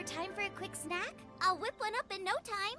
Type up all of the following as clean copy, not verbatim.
time for a quick snack? I'll whip one up in no time.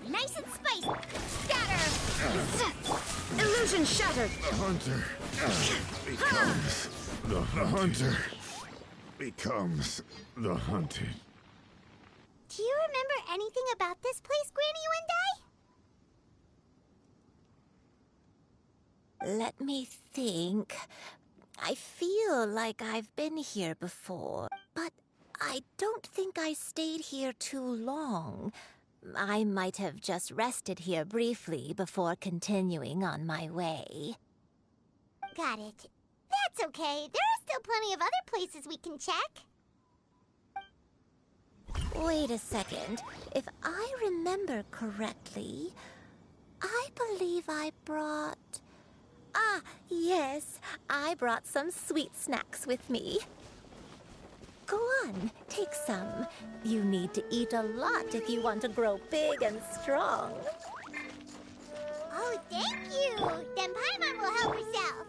Nice and spicy. Scatter! Illusion shattered. The hunter becomes the hunter becomes the hunted. Do you remember anything about this place, Granny Wendai? Let me think. I feel like I've been here before, but I don't think I stayed here too long. I might have just rested here briefly before continuing on my way. Got it. That's okay. There are still plenty of other places we can check. Wait a second. If I remember correctly, I believe I brought... Ah, yes. I brought some sweet snacks with me. Go on, take some. You need to eat a lot if you want to grow big and strong. Oh, thank you! Then Paimon will help herself.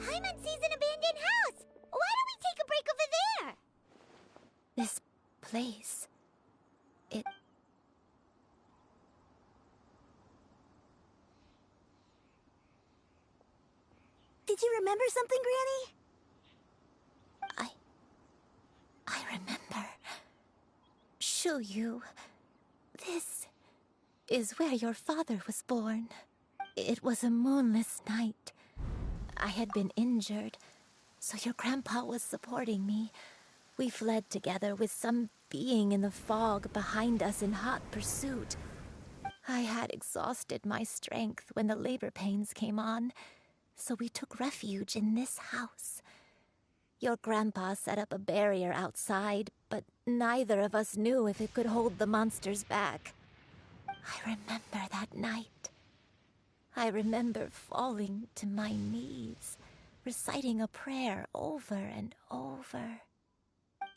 Paimon sees an abandoned house! Why don't we take a break over there? This place... it... Did you remember something, Granny? I remember. Shuyu, this is where your father was born. It was a moonless night. I had been injured, so your grandpa was supporting me. We fled together with some being in the fog behind us in hot pursuit. I had exhausted my strength when the labor pains came on, so we took refuge in this house. Your grandpa set up a barrier outside, but neither of us knew if it could hold the monsters back. I remember that night. I remember falling to my knees, reciting a prayer over and over.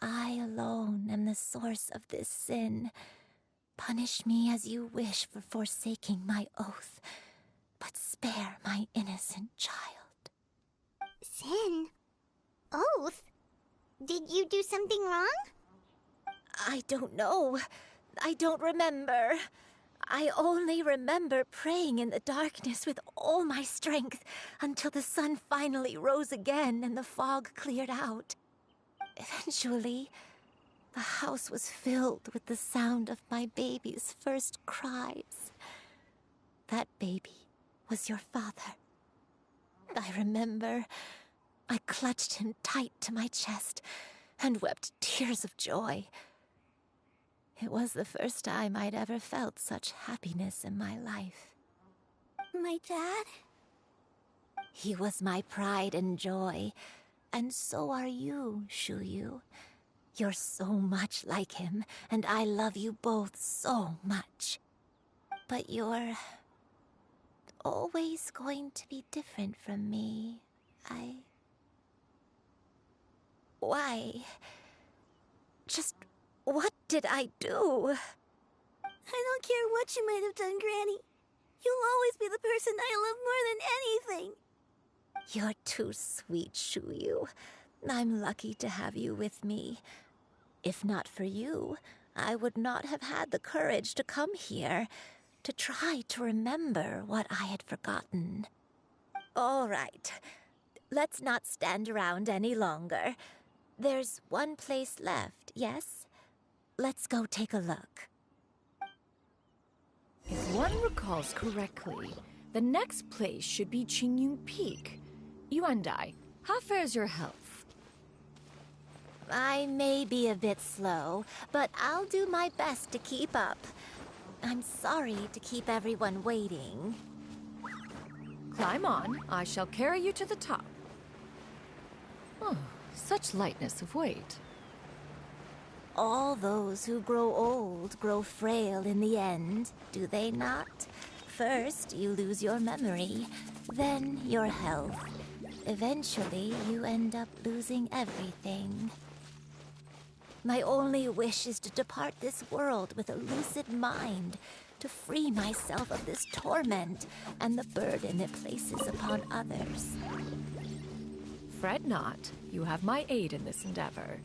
I alone am the source of this sin. Punish me as you wish for forsaking my oath, but spare my innocent child. Sin? Oath? Did you do something wrong? I don't know. I don't remember. I only remember praying in the darkness with all my strength until the sun finally rose again and the fog cleared out. Eventually, the house was filled with the sound of my baby's first cries. That baby was your father. I remember I clutched him tight to my chest and wept tears of joy. It was the first time I'd ever felt such happiness in my life. My dad? He was my pride and joy, and so are you, Shuyu. You're so much like him, and I love you both so much. But you're always going to be different from me. Why? Just what did I do? I don't care what you might have done, Granny. You'll always be the person I love more than anything. You're too sweet, Shuyu. I'm lucky to have you with me. If not for you, I would not have had the courage to come here, to try to remember what I had forgotten. All right, let's not stand around any longer. There's one place left, yes? Let's go take a look. If one recalls correctly, the next place should be Qingyun Peak. Yuandai, how fares your health? I may be a bit slow, but I'll do my best to keep up. I'm sorry to keep everyone waiting. Climb on, I shall carry you to the top. Oh, such lightness of weight. All those who grow old grow frail in the end, do they not? First, you lose your memory, then your health. Eventually, you end up losing everything. My only wish is to depart this world with a lucid mind, to free myself of this torment and the burden it places upon others. Fret not, you have my aid in this endeavor.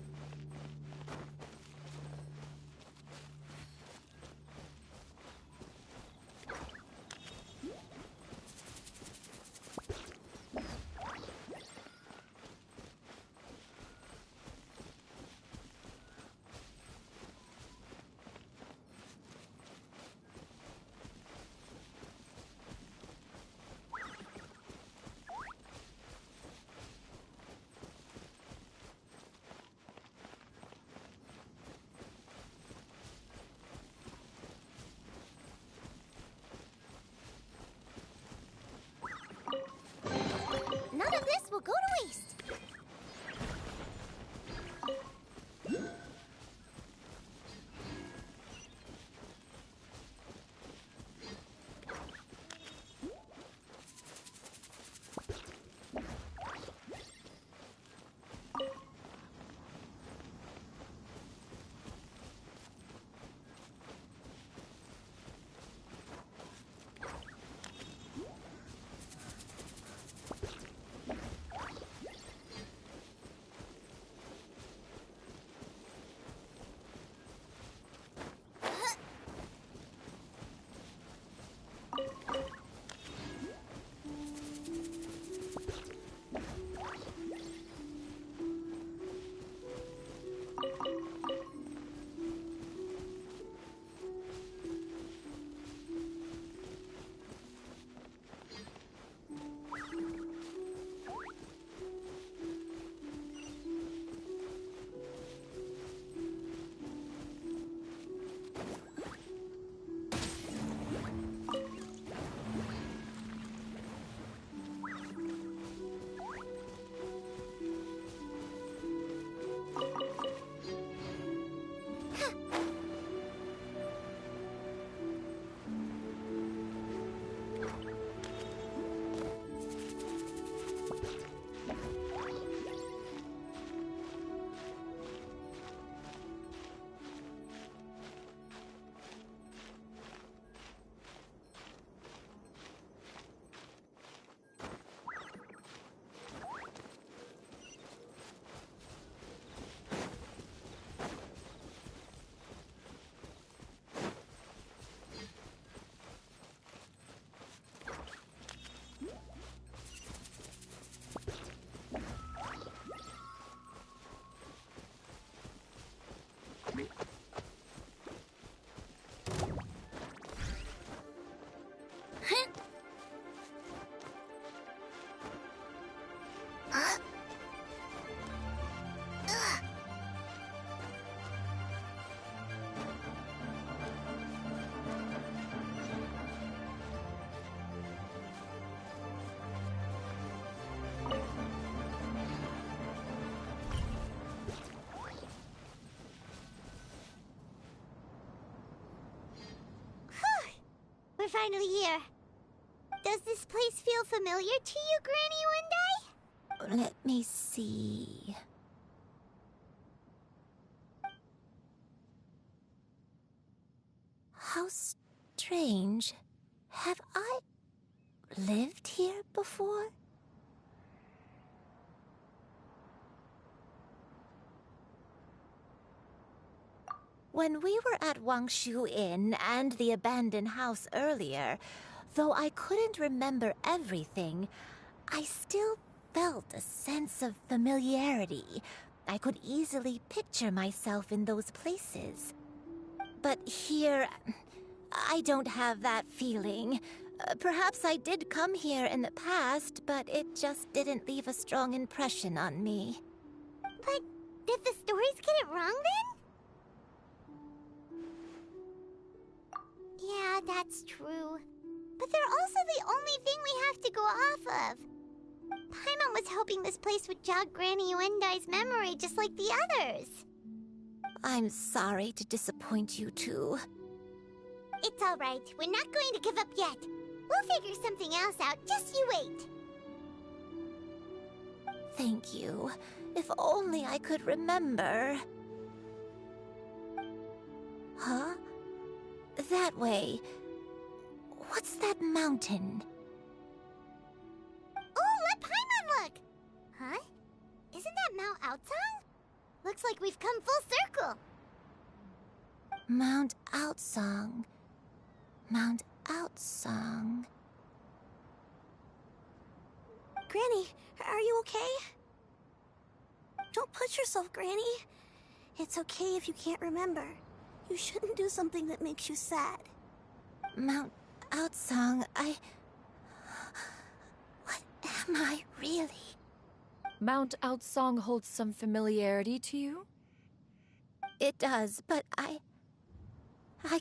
we're finally here. Does this place feel familiar to you, Granny One Day? Let me see. How strange. Have I lived here before? When we were at Wangshu Inn and the abandoned house earlier, though I couldn't remember everything, I still felt a sense of familiarity. I could easily picture myself in those places. But here, I don't have that feeling. Perhaps I did come here in the past, but it just didn't leave a strong impression on me. But did the stories get it wrong then? Yeah, that's true. But they're also the only thing we have to go off of. Paimon was hoping this place would jog Granny Uendai's memory just like the others. I'm sorry to disappoint you too. It's alright. We're not going to give up yet. We'll figure something else out. Just you wait. Thank you. If only I could remember. Huh? That way. What's that mountain? Oh, let Paimon look! Huh? Isn't that Mount Aotsang? Looks like we've come full circle. Mount Aotsang. Mount Aotsang. Granny, are you okay? Don't push yourself, Granny. It's okay if you can't remember. You shouldn't do something that makes you sad. Mount Aotsang, What am I really? Mount Aotsang holds some familiarity to you? It does, but I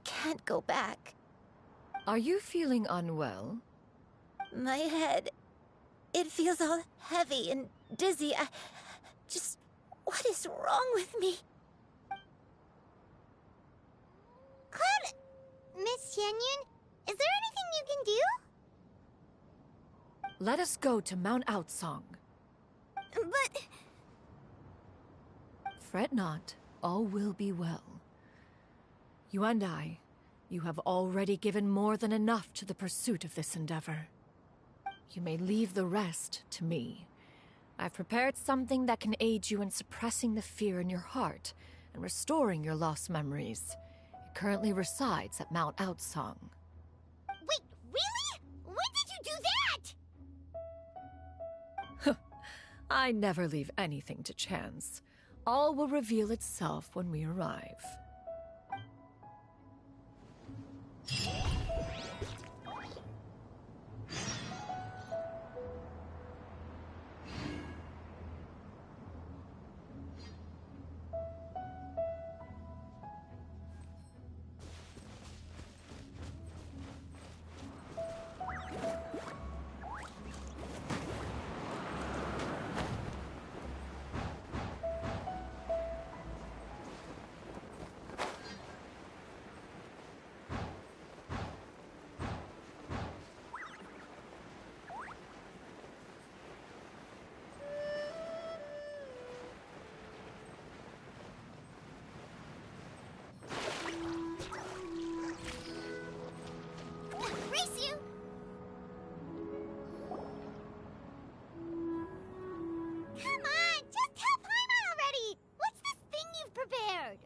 can't go back. Are you feeling unwell? My head, it feels all heavy and dizzy. What is wrong with me? Cloud... Miss Xianyun, is there anything you can do? Let us go to Mount Aotsang. But... Fret not, all will be well. You and I, you have already given more than enough to the pursuit of this endeavor. You may leave the rest to me. I've prepared something that can aid you in suppressing the fear in your heart and restoring your lost memories. It currently resides at Mount Aotsang. Wait, really? When did you do that? I never leave anything to chance. All will reveal itself when we arrive. Race you! Come on, just tell Paimon already! What's this thing you've prepared?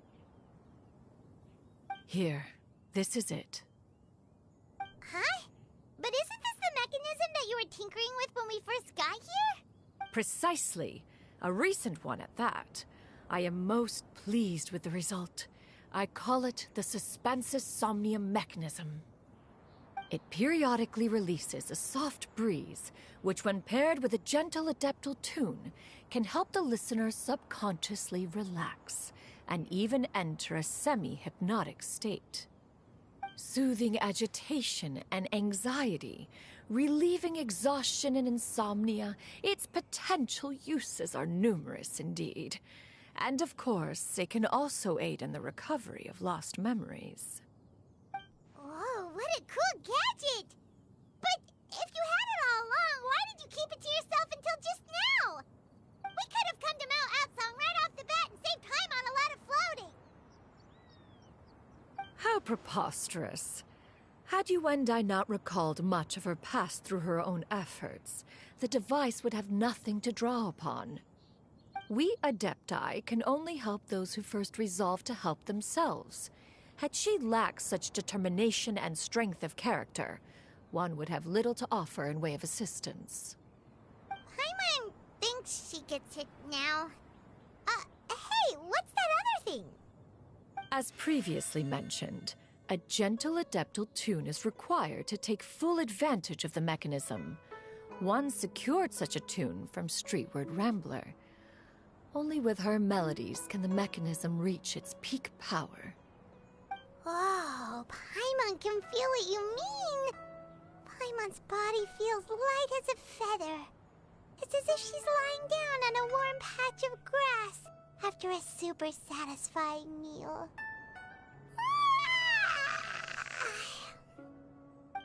Here, this is it. Huh? But isn't this the mechanism that you were tinkering with when we first got here? Precisely. A recent one at that. I am most pleased with the result. I call it the Suspensus Somnium mechanism. It periodically releases a soft breeze, which when paired with a gentle adeptal tune, can help the listener subconsciously relax and even enter a semi-hypnotic state. Soothing agitation and anxiety, relieving exhaustion and insomnia, its potential uses are numerous indeed. And of course, it can also aid in the recovery of lost memories. Whoa, what a cool gadget! But if you had it all along, why did you keep it to yourself until just now? We could have come to Mount Outsong right off the bat and saved time on a lot of floating. How preposterous. Had Yuendai not recalled much of her past through her own efforts, the device would have nothing to draw upon. We Adepti can only help those who first resolve to help themselves. Had she lacked such determination and strength of character, one would have little to offer in way of assistance. Paimon thinks she gets it now. Hey, what's that other thing? As previously mentioned, a gentle adeptal tune is required to take full advantage of the mechanism. One secured such a tune from Streetward Rambler. Only with her melodies can the mechanism reach its peak power. Whoa, Paimon can feel what you mean. Paimon's body feels light as a feather. It's as if she's lying down on a warm patch of grass after a super satisfying meal.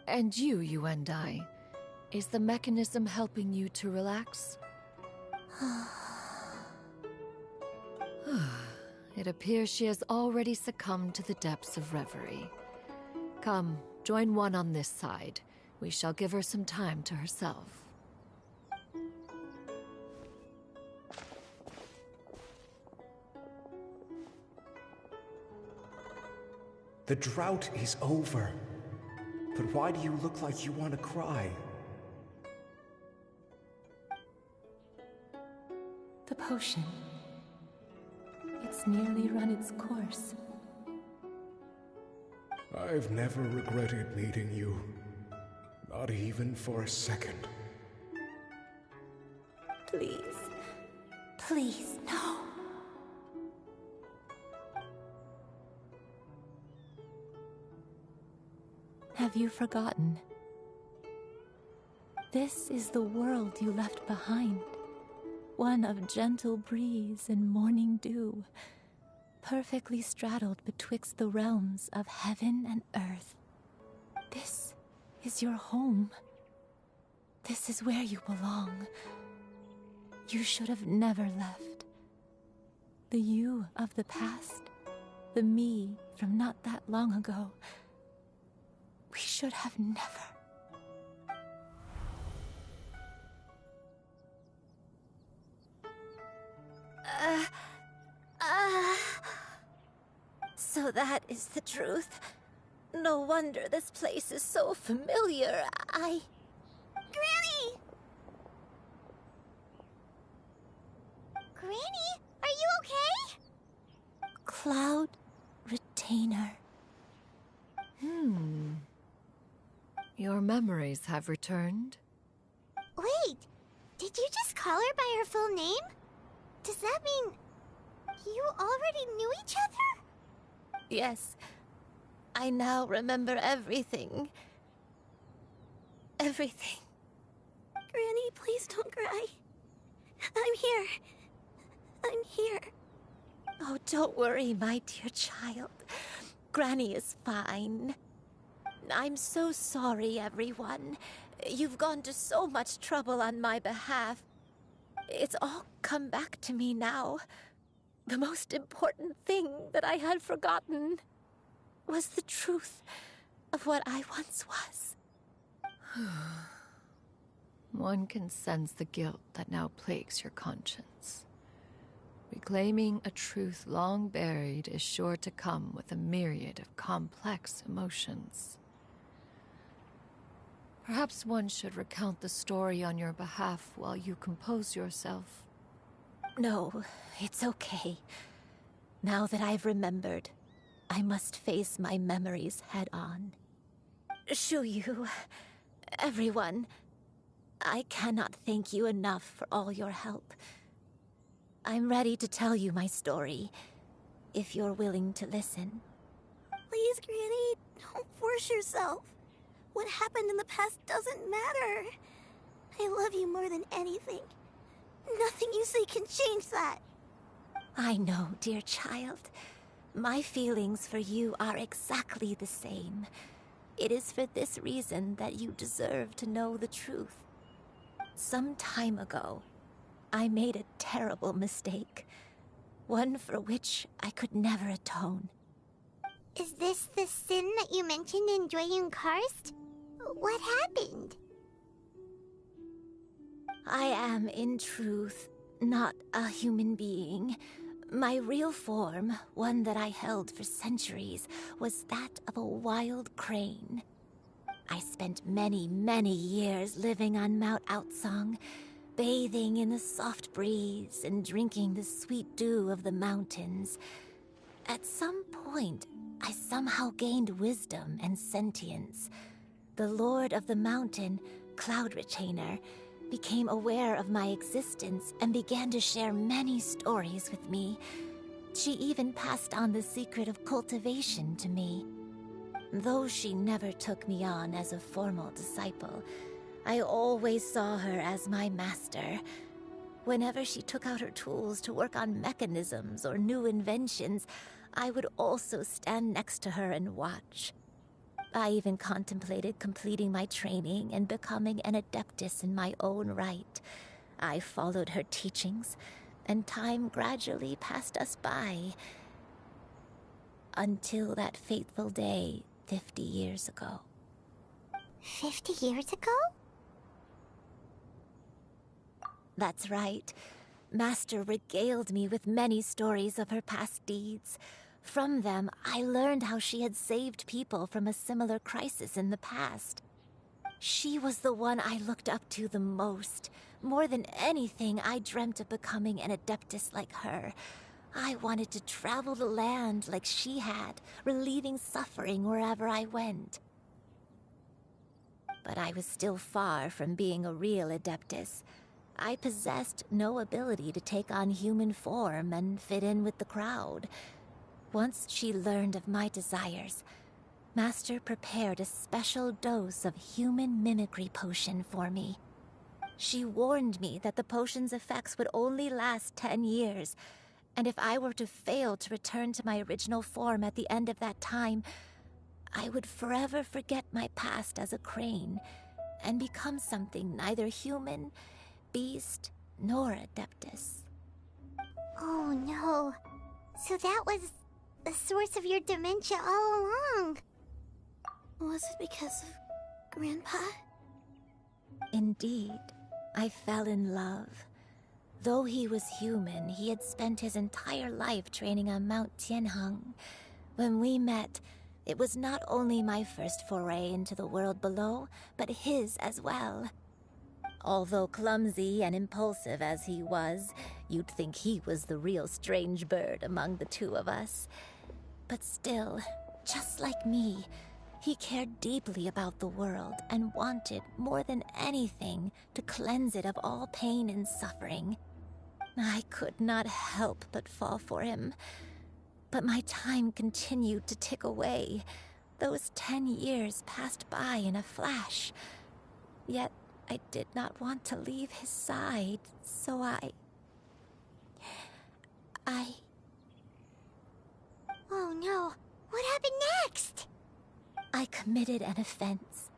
And you, Yuendai, is the mechanism helping you to relax? It appears she has already succumbed to the depths of reverie. Come, join one on this side. We shall give her some time to herself. The drought is over. But why do you look like you want to cry? The potion. It's nearly run its course. I've never regretted meeting you. Not even for a second. Please. Please, no. Have you forgotten? This is the world you left behind. One of gentle breeze and morning dew, perfectly straddled betwixt the realms of heaven and earth. This is your home. This is where you belong. You should have never left. The you of the past, the me from not that long ago. We should have never. So that is the truth. No wonder this place is so familiar. Granny! Granny, are you okay? Cloud Retainer. Your memories have returned? Wait, did you just call her by her full name? Does that mean you already knew each other? Yes. I now remember everything. Everything. Granny, please don't cry. I'm here. I'm here. Oh, don't worry, my dear child. Granny is fine. I'm so sorry, everyone. You've gone to so much trouble on my behalf. It's all come back to me now. The most important thing that I had forgotten was the truth of what I once was. One can sense the guilt that now plagues your conscience. Reclaiming a truth long buried is sure to come with a myriad of complex emotions. Perhaps one should recount the story on your behalf while you compose yourself. No, it's okay. Now that I've remembered, I must face my memories head on. Shuyu, everyone, I cannot thank you enough for all your help. I'm ready to tell you my story, if you're willing to listen. Please, Granny, don't force yourself. What happened in the past doesn't matter. I love you more than anything. Nothing you say can change that. I know, dear child. My feelings for you are exactly the same. It is for this reason that you deserve to know the truth. Some time ago, I made a terrible mistake, one for which I could never atone. Is this the sin that you mentioned in Joyun Karst? What happened? I am, in truth, not a human being. My real form, one that I held for centuries, was that of a wild crane. I spent many, many years living on Mount Outsong, bathing in the soft breeze and drinking the sweet dew of the mountains. At some point, I somehow gained wisdom and sentience. The Lord of the Mountain, Cloud Retainer, became aware of my existence and began to share many stories with me. She even passed on the secret of cultivation to me. Though she never took me on as a formal disciple, I always saw her as my master. Whenever she took out her tools to work on mechanisms or new inventions, I would also stand next to her and watch. I even contemplated completing my training and becoming an adeptus in my own right. I followed her teachings, and time gradually passed us by. Until that fateful day 50 years ago. 50 years ago? That's right. Master regaled me with many stories of her past deeds. From them, I learned how she had saved people from a similar crisis in the past. She was the one I looked up to the most. More than anything, I dreamt of becoming an adeptus like her. I wanted to travel the land like she had, relieving suffering wherever I went. But I was still far from being a real adeptus. I possessed no ability to take on human form and fit in with the crowd. Once she learned of my desires, Master prepared a special dose of human mimicry potion for me. She warned me that the potion's effects would only last 10 years, and if I were to fail to return to my original form at the end of that time, I would forever forget my past as a crane and become something neither human, beast, nor adeptus. Oh no. So that was the source of your dementia all along. Was it because of Grandpa? Indeed, I fell in love. Though he was human, he had spent his entire life training on Mount Tianheng. When we met, it was not only my first foray into the world below, but his as well. Although clumsy and impulsive as he was, you'd think he was the real strange bird among the two of us. But still, just like me, he cared deeply about the world and wanted, more than anything, to cleanse it of all pain and suffering. I could not help but fall for him. But my time continued to tick away. Those 10 years passed by in a flash. Yet I did not want to leave his side, so I... Oh no. What happened next? I committed an offense.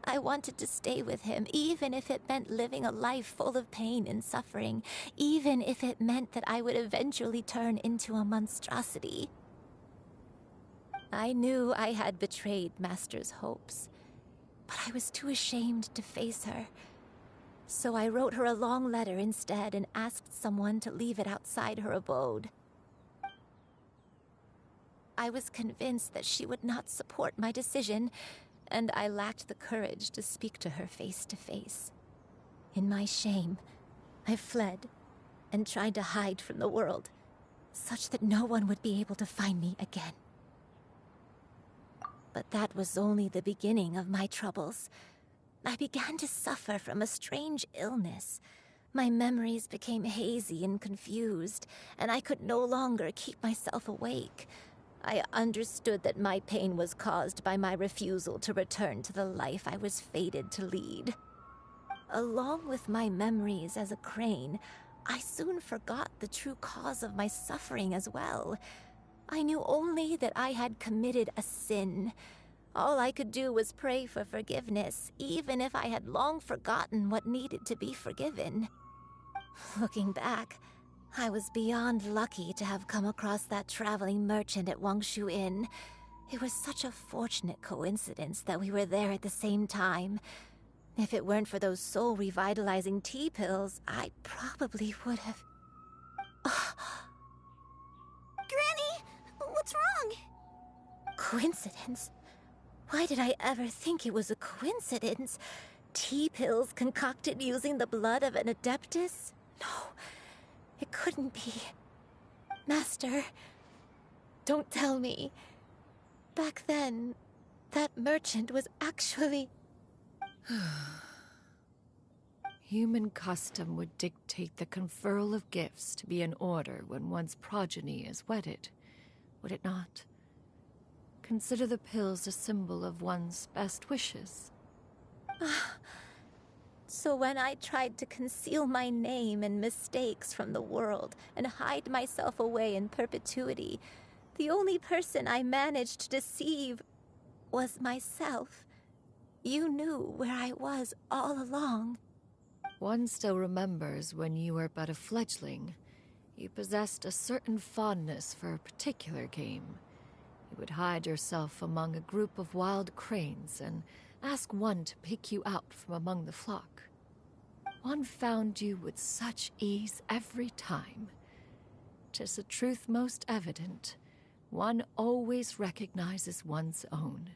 I wanted to stay with him, even if it meant living a life full of pain and suffering, even if it meant that I would eventually turn into a monstrosity. I knew I had betrayed Master's hopes, but I was too ashamed to face her. So I wrote her a long letter instead and asked someone to leave it outside her abode. I was convinced that she would not support my decision, and I lacked the courage to speak to her face to face. In my shame, I fled and tried to hide from the world, such that no one would be able to find me again. But that was only the beginning of my troubles. I began to suffer from a strange illness. My memories became hazy and confused, and I could no longer keep myself awake. I understood that my pain was caused by my refusal to return to the life I was fated to lead. Along with my memories as a crane, I soon forgot the true cause of my suffering as well. I knew only that I had committed a sin. All I could do was pray for forgiveness, even if I had long forgotten what needed to be forgiven. Looking back, I was beyond lucky to have come across that traveling merchant at Wangshu Inn. It was such a fortunate coincidence that we were there at the same time. If it weren't for those soul-revitalizing tea pills, I probably would have... Granny, what's wrong? Coincidence? Why did I ever think it was a coincidence? Tea pills concocted using the blood of an adeptus? No, it couldn't be. Master, don't tell me. Back then, that merchant was actually... Human custom would dictate the conferral of gifts to be in order when one's progeny is wedded, would it not? Consider the pills a symbol of one's best wishes. So when I tried to conceal my name and mistakes from the world and hide myself away in perpetuity, the only person I managed to deceive was myself. You knew where I was all along. One still remembers when you were but a fledgling. You possessed a certain fondness for a particular game. You would hide yourself among a group of wild cranes and ask one to pick you out from among the flock. One found you with such ease every time. 'Tis a truth most evident. One always recognizes one's own,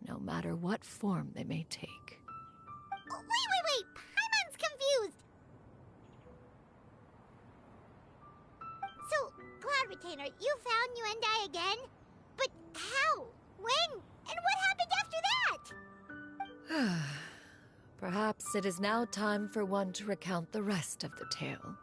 no matter what form they may take. Wait! Paimon's confused! So, Cloud Retainer, you found Yuendai again? But how? When? And what happened after that? Perhaps it is now time for one to recount the rest of the tale.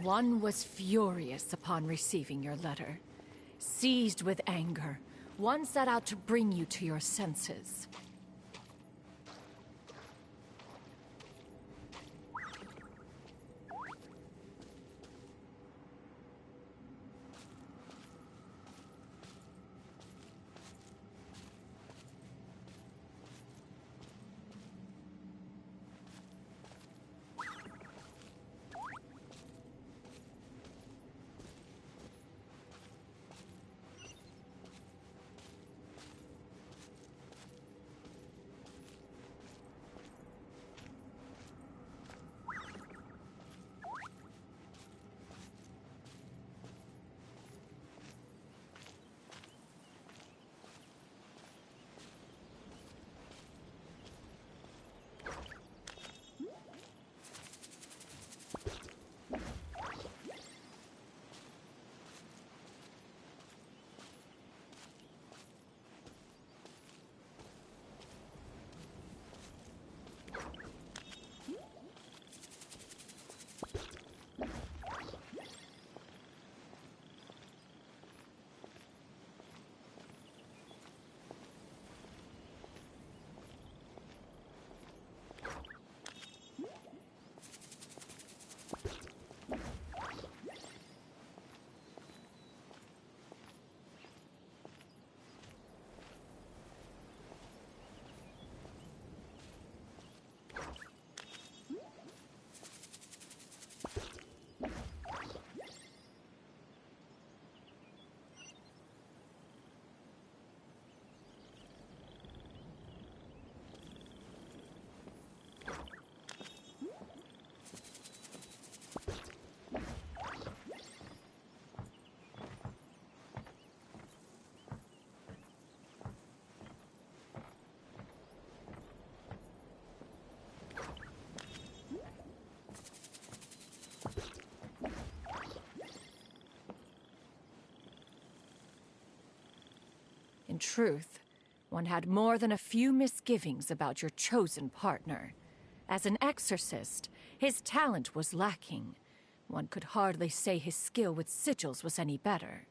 One was furious upon receiving your letter. Seized with anger, one set out to bring you to your senses. In truth, one had more than a few misgivings about your chosen partner. As an exorcist, his talent was lacking. One could hardly say his skill with sigils was any better.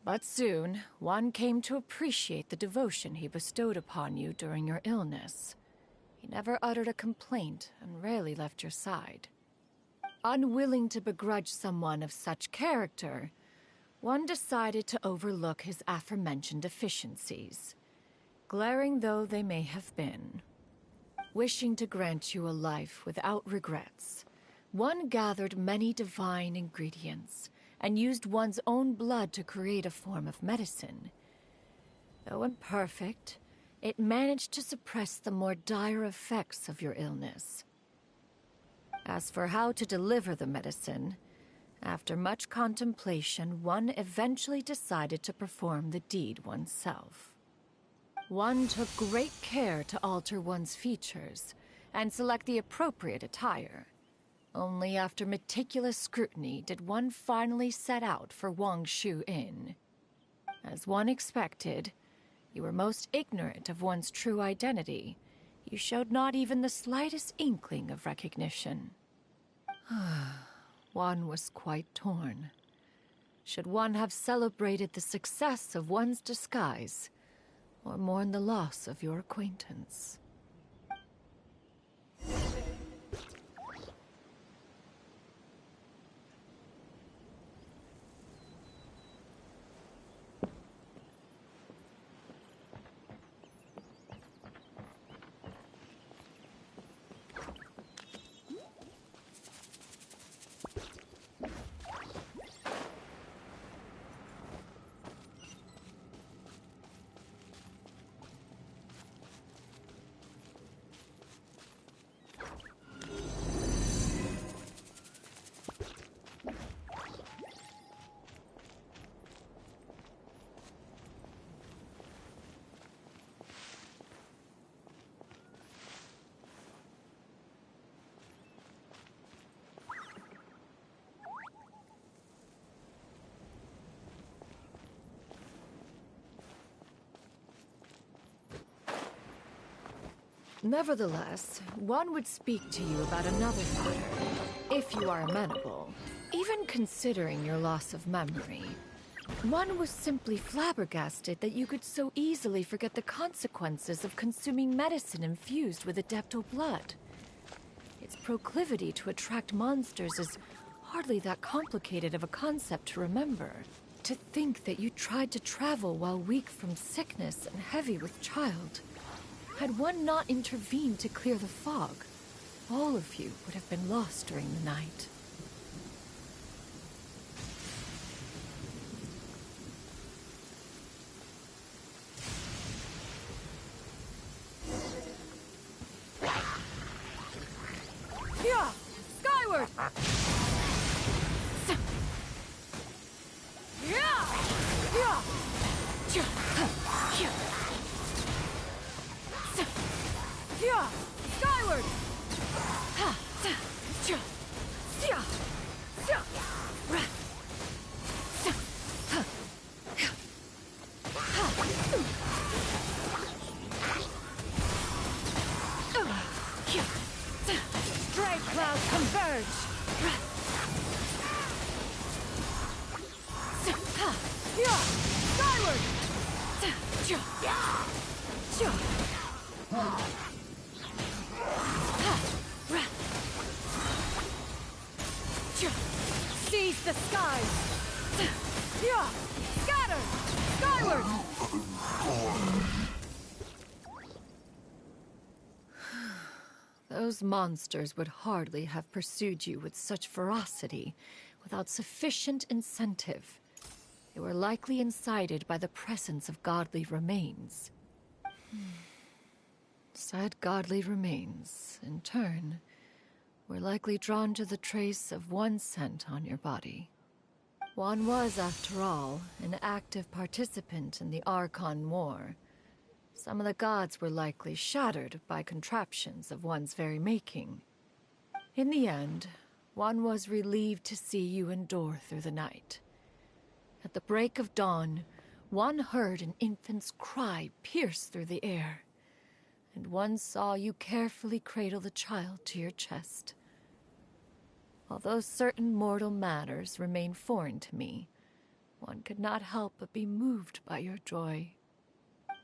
But soon, one came to appreciate the devotion he bestowed upon you during your illness. He never uttered a complaint and rarely left your side. Unwilling to begrudge someone of such character, one decided to overlook his aforementioned deficiencies, glaring though they may have been. Wishing to grant you a life without regrets, one gathered many divine ingredients and used one's own blood to create a form of medicine. Though imperfect, it managed to suppress the more dire effects of your illness. As for how to deliver the medicine, after much contemplation, one eventually decided to perform the deed oneself. One took great care to alter one's features and select the appropriate attire. Only after meticulous scrutiny did one finally set out for Wangshu Inn. As one expected, you were most ignorant of one's true identity. You showed not even the slightest inkling of recognition. One was quite torn. Should one have celebrated the success of one's disguise, or mourn the loss of your acquaintance? Nevertheless, one would speak to you about another matter, if you are amenable. Even considering your loss of memory, one was simply flabbergasted that you could so easily forget the consequences of consuming medicine infused with adeptal blood. Its proclivity to attract monsters is hardly that complicated of a concept to remember. To think that you tried to travel while weak from sickness and heavy with child. Had one not intervened to clear the fog, all of you would have been lost during the night. Yeah! Skyward! Yeah! Yeah! Yeah! Skyward! Stray clouds converge! Yeah! Skyward! Seize the skies! Yeah! Scatter! Skyward! Those monsters would hardly have pursued you with such ferocity without sufficient incentive. They were likely incited by the presence of godly remains. Said godly remains, in turn, were likely drawn to the trace of one scent on your body. One was, after all, an active participant in the Archon War. Some of the gods were likely shattered by contraptions of one's very making. In the end, one was relieved to see you endure through the night. At the break of dawn, one heard an infant's cry pierce through the air, and one saw you carefully cradle the child to your chest. Although certain mortal matters remain foreign to me, one could not help but be moved by your joy.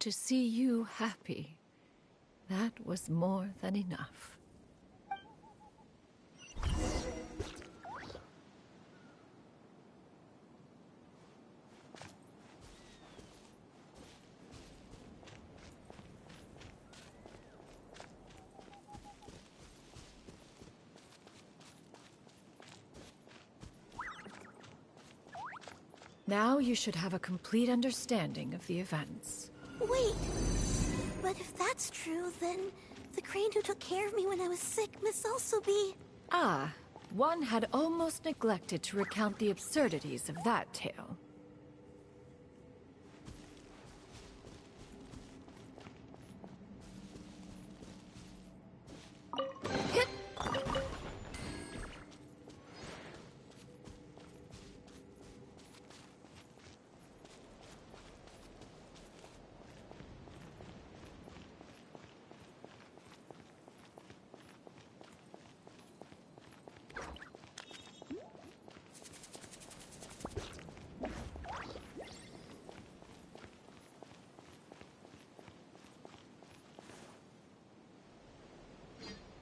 To see you happy, that was more than enough. Now you should have a complete understanding of the events. Wait! But if that's true, then the crane who took care of me when I was sick must also be... Ah, one had almost neglected to recount the absurdities of that tale.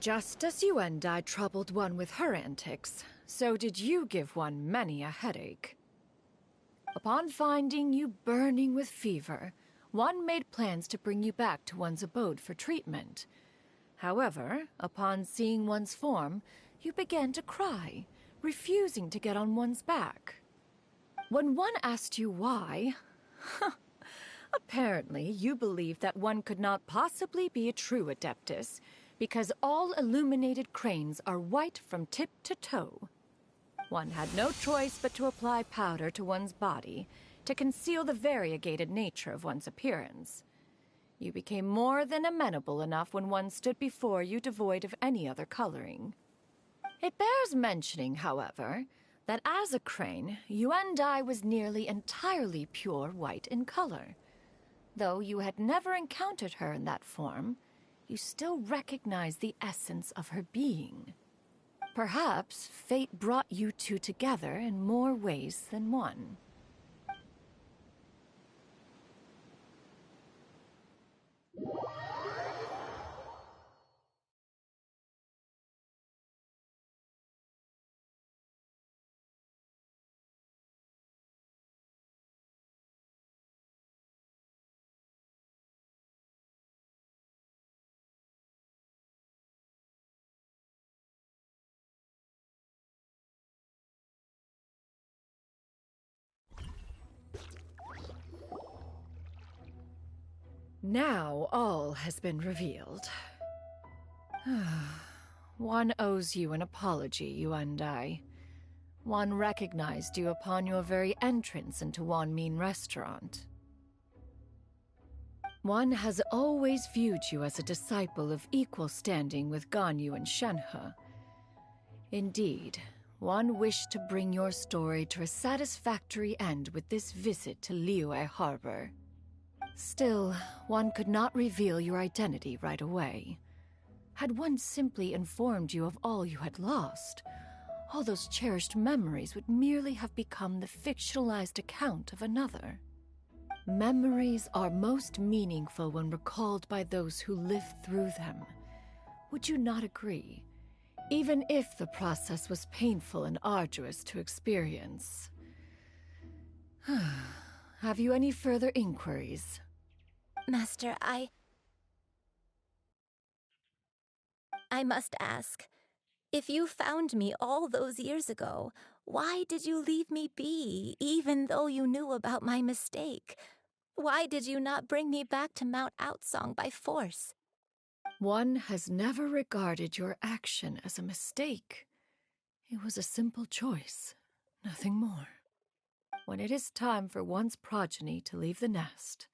Just as you and I troubled one with her antics, so did you give one many a headache. Upon finding you burning with fever, one made plans to bring you back to one's abode for treatment. However, upon seeing one's form, you began to cry, refusing to get on one's back. When one asked you why, apparently you believed that one could not possibly be a true Adeptus, because all illuminated cranes are white from tip to toe. One had no choice but to apply powder to one's body to conceal the variegated nature of one's appearance. You became more than amenable enough when one stood before you devoid of any other coloring. It bears mentioning, however, that as a crane, Yuendai was nearly entirely pure white in color. Though you had never encountered her in that form, you still recognize the essence of her being. Perhaps fate brought you two together in more ways than one. Now all has been revealed. One owes you an apology, you and I. One recognized you upon your very entrance into Wanmin Restaurant. One has always viewed you as a disciple of equal standing with Ganyu and Shenhe. Indeed, one wished to bring your story to a satisfactory end with this visit to Liyue Harbor. Still, one could not reveal your identity right away. Had one simply informed you of all you had lost, all those cherished memories would merely have become the fictionalized account of another. Memories are most meaningful when recalled by those who lived through them. Would you not agree? Even if the process was painful and arduous to experience. Have you any further inquiries? Master, I must ask, if you found me all those years ago, why did you leave me be, even though you knew about my mistake? Why did you not bring me back to Mount Outsong by force? One has never regarded your action as a mistake. It was a simple choice, nothing more. When it is time for one's progeny to leave the nest,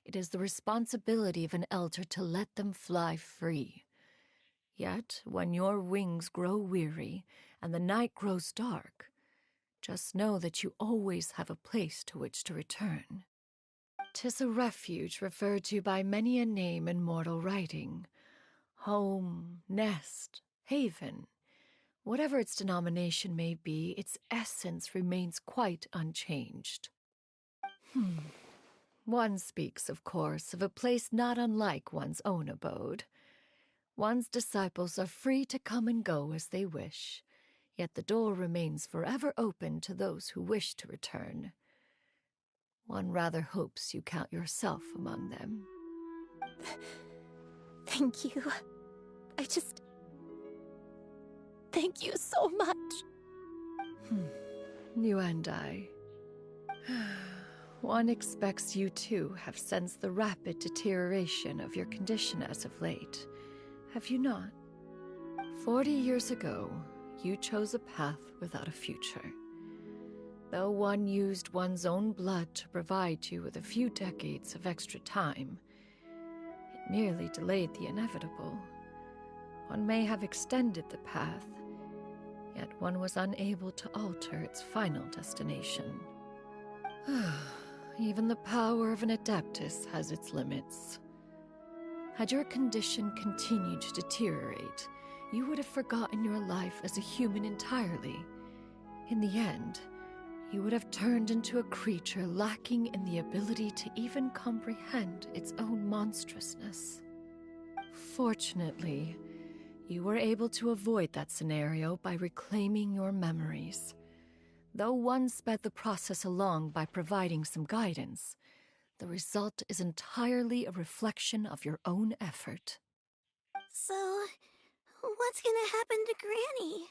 it is the responsibility of an elder to let them fly free. Yet, when your wings grow weary and the night grows dark, just know that you always have a place to which to return. 'Tis a refuge referred to by many a name in mortal writing. Home, nest, haven. Whatever its denomination may be, its essence remains quite unchanged. One speaks, of course, of a place not unlike one's own abode. One's disciples are free to come and go as they wish, yet the door remains forever open to those who wish to return. One rather hopes you count yourself among them. Thank you. Thank you so much. You and I. One expects you too have sensed the rapid deterioration of your condition as of late. Have you not? 40 years ago, you chose a path without a future. Though one used one's own blood to provide you with a few decades of extra time, it merely delayed the inevitable. One may have extended the path, yet one was unable to alter its final destination. Even the power of an Adeptus has its limits. Had your condition continued to deteriorate, you would have forgotten your life as a human entirely. In the end, you would have turned into a creature lacking in the ability to even comprehend its own monstrousness. Fortunately, you were able to avoid that scenario by reclaiming your memories. Though one sped the process along by providing some guidance, the result is entirely a reflection of your own effort. So, what's gonna happen to Granny?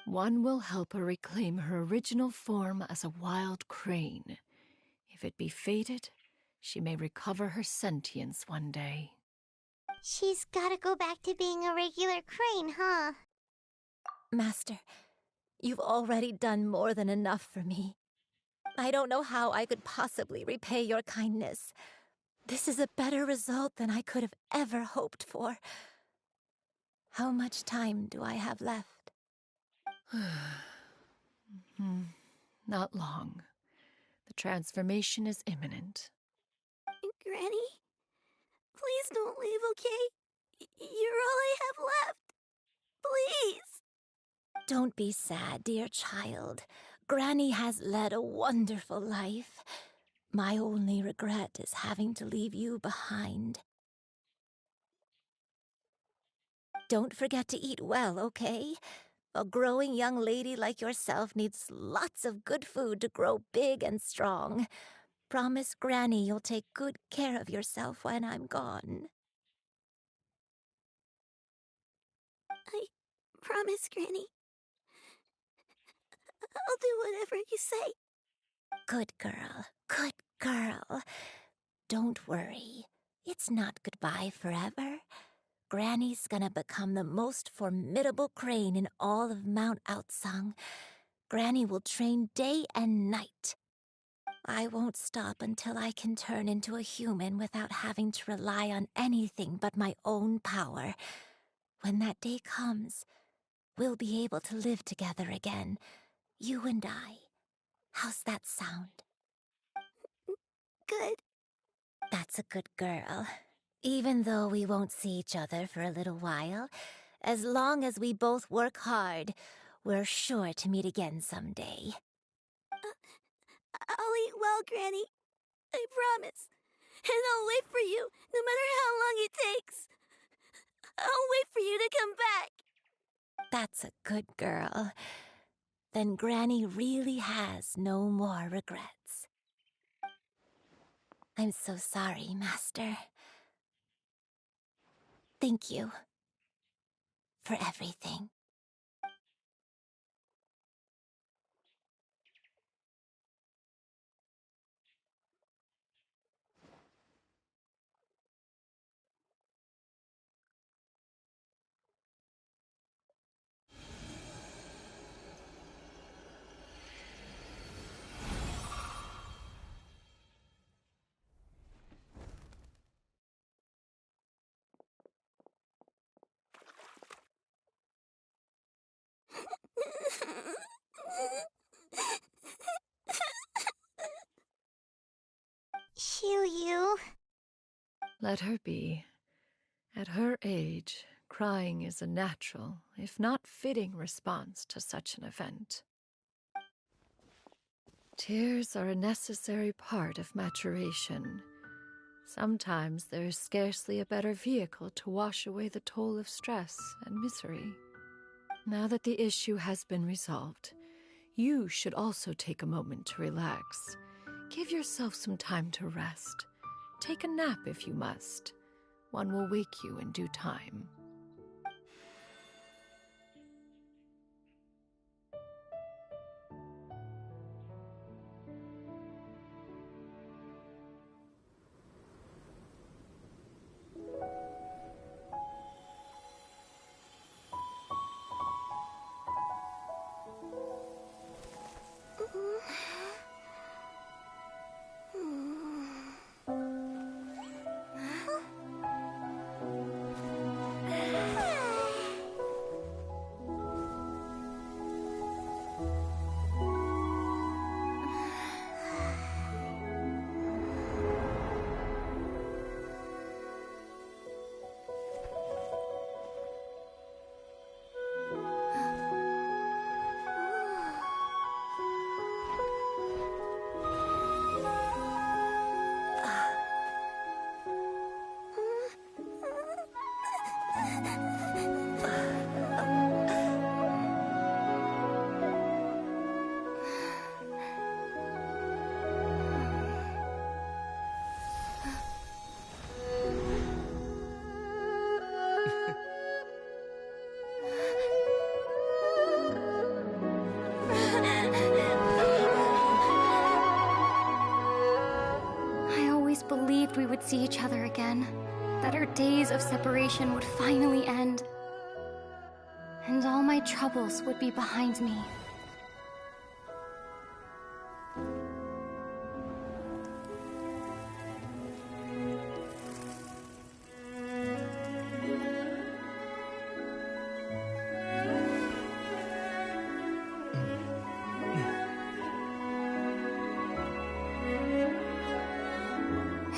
One will help her reclaim her original form as a wild crane. If it be fated, she may recover her sentience one day. She's gotta go back to being a regular crane, huh? Master, you've already done more than enough for me. I don't know how I could possibly repay your kindness. This is a better result than I could have ever hoped for. How much time do I have left? Not long. The transformation is imminent. Granny? Please don't leave, okay? You're all I have left. Please! Don't be sad, dear child. Granny has led a wonderful life. My only regret is having to leave you behind. Don't forget to eat well, okay? A growing young lady like yourself needs lots of good food to grow big and strong. Promise Granny you'll take good care of yourself when I'm gone. I promise, Granny. I'll do whatever you say. Good girl, good girl. Don't worry. It's not goodbye forever. Granny's gonna become the most formidable crane in all of Mount Outsung. Granny will train day and night. I won't stop until I can turn into a human without having to rely on anything but my own power. When that day comes, we'll be able to live together again, you and I. How's that sound? Good. That's a good girl. Even though we won't see each other for a little while, as long as we both work hard, we're sure to meet again someday. I'll eat well, Granny. I promise. And I'll wait for you, no matter how long it takes. I'll wait for you to come back. That's a good girl. Then Granny really has no more regrets. I'm so sorry, Master. Thank you for everything. Let her be. At her age, crying is a natural, if not fitting, response to such an event. Tears are a necessary part of maturation. Sometimes there is scarcely a better vehicle to wash away the toll of stress and misery. Now that the issue has been resolved, you should also take a moment to relax. Give yourself some time to rest. Take a nap if you must. One will wake you in due time. I always believed we would see each other again, that our days of separation would finally end, and all my troubles would be behind me.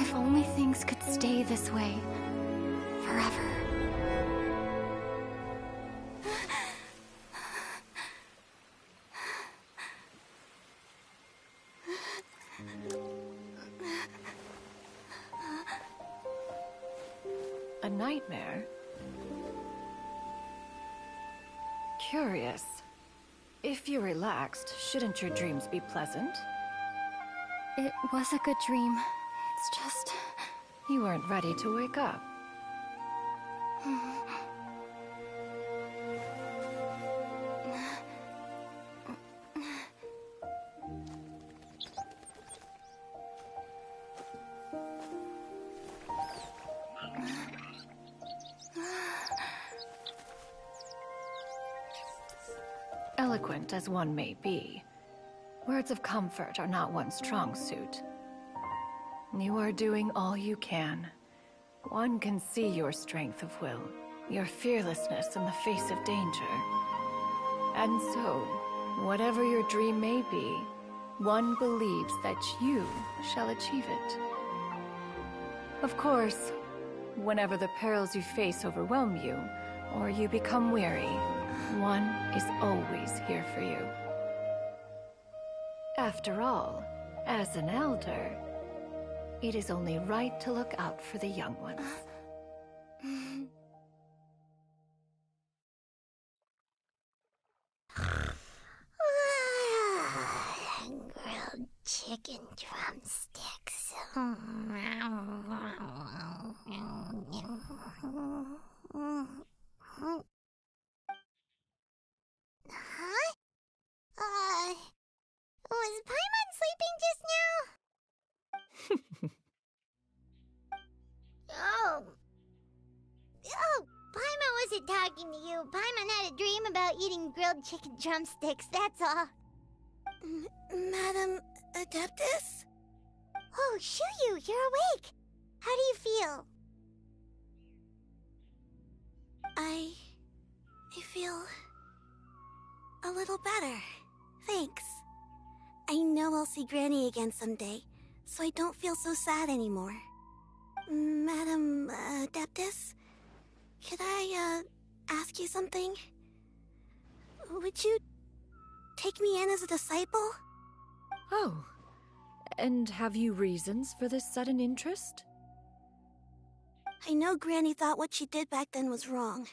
If only things could stay this way forever. A nightmare? Curious. If you're relaxed, shouldn't your dreams be pleasant? It was a good dream. It's just... You weren't ready to wake up. Eloquent as one may be, words of comfort are not one's strong suit. You are doing all you can. One can see your strength of will, your fearlessness in the face of danger. And so, whatever your dream may be, one believes that you shall achieve it. Of course, whenever the perils you face overwhelm you, or you become weary, one is always here for you. After all, as an elder, it is only right to look out for the young ones. Grilled chicken drumsticks. Huh? Was Paimon sleeping just now? Oh, Paimon wasn't talking to you. Paimon had a dream about eating grilled chicken drumsticks, that's all. Madam Adeptus? Oh, Shuyu, you're awake. How do you feel? I feel a little better. Thanks. I know I'll see Granny again someday, so I don't feel so sad anymore. Madam Adeptus, could I ask you something? Would you take me in as a disciple? Oh, and have you reasons for this sudden interest? I know Granny thought what she did back then was wrong.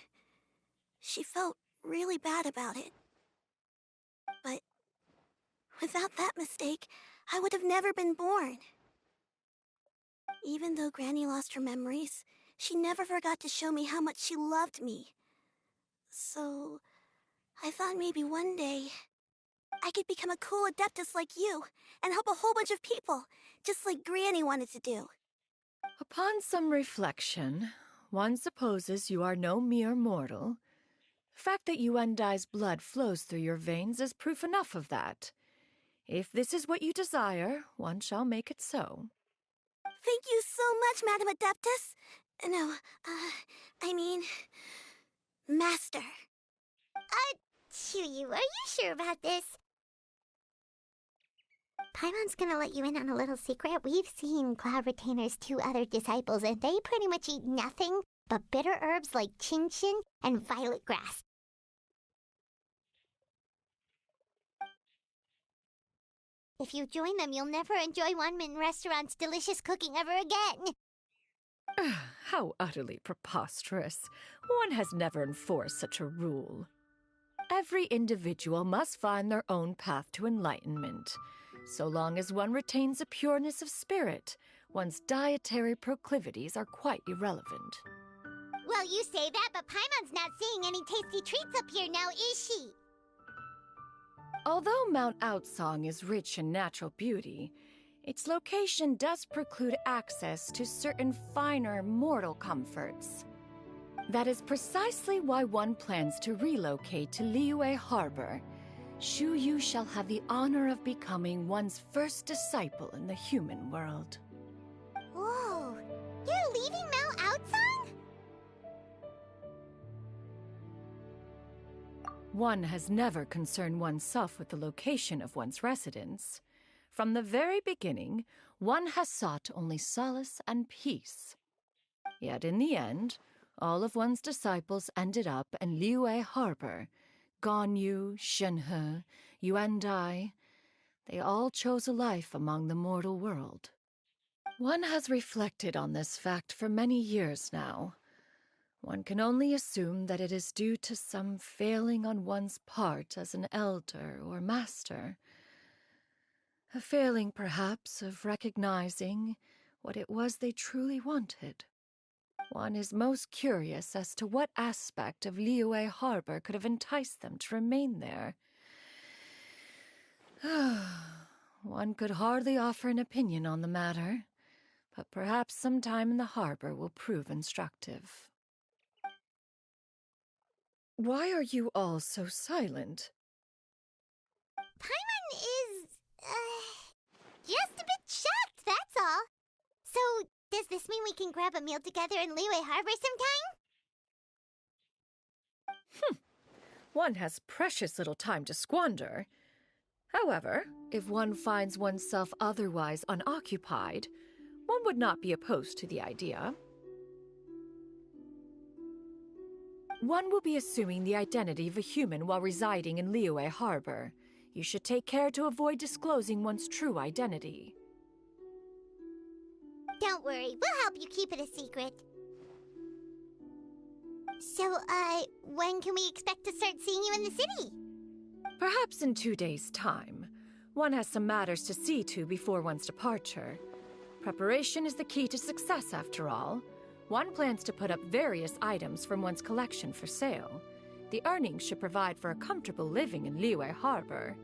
She felt really bad about it. But without that mistake, I would have never been born. Even though Granny lost her memories, she never forgot to show me how much she loved me. So, I thought maybe one day I could become a cool adeptus like you and help a whole bunch of people, just like Granny wanted to do. Upon some reflection, one supposes you are no mere mortal. The fact that Yuendai's blood flows through your veins is proof enough of that. If this is what you desire, one shall make it so. Thank you so much, Madam Adeptus. No, I mean, Master. Chuyu, are you sure about this? Paimon's gonna let you in on a little secret. We've seen Cloud Retainer's 2 other disciples, and they pretty much eat nothing but bitter herbs like chin-chin and violet grass. If you join them, you'll never enjoy Wanmin Restaurant's delicious cooking ever again. How utterly preposterous. One has never enforced such a rule. Every individual must find their own path to enlightenment. So long as one retains a pureness of spirit, one's dietary proclivities are quite irrelevant. Well, you say that, but Paimon's not seeing any tasty treats up here now, is she? Although Mount Outsong is rich in natural beauty, its location does preclude access to certain finer mortal comforts. That is precisely why one plans to relocate to Liyue Harbor. Shu Yu shall have the honor of becoming one's first disciple in the human world. Whoa, you're leaving Mount Outsong? One has never concerned oneself with the location of one's residence. From the very beginning, one has sought only solace and peace. Yet in the end, all of one's disciples ended up in Liyue Harbor. Ganyu, Shenhe, Yuandai, they all chose a life among the mortal world. One has reflected on this fact for many years now. One can only assume that it is due to some failing on one's part as an elder or master. A failing, perhaps, of recognizing what it was they truly wanted. One is most curious as to what aspect of Liyue Harbor could have enticed them to remain there. One could hardly offer an opinion on the matter, but perhaps some time in the harbor will prove instructive. Why are you all so silent? Paimon is, just a bit shocked, that's all. So, does this mean we can grab a meal together in Liyue Harbor sometime? One has precious little time to squander. However, if one finds oneself otherwise unoccupied, one would not be opposed to the idea. One will be assuming the identity of a human while residing in Liyue Harbor. You should take care to avoid disclosing one's true identity. Don't worry, we'll help you keep it a secret. So, when can we expect to start seeing you in the city? Perhaps in 2 days' time. One has some matters to see to before one's departure. Preparation is the key to success, after all. One plans to put up various items from one's collection for sale. The earnings should provide for a comfortable living in Liyue Harbor.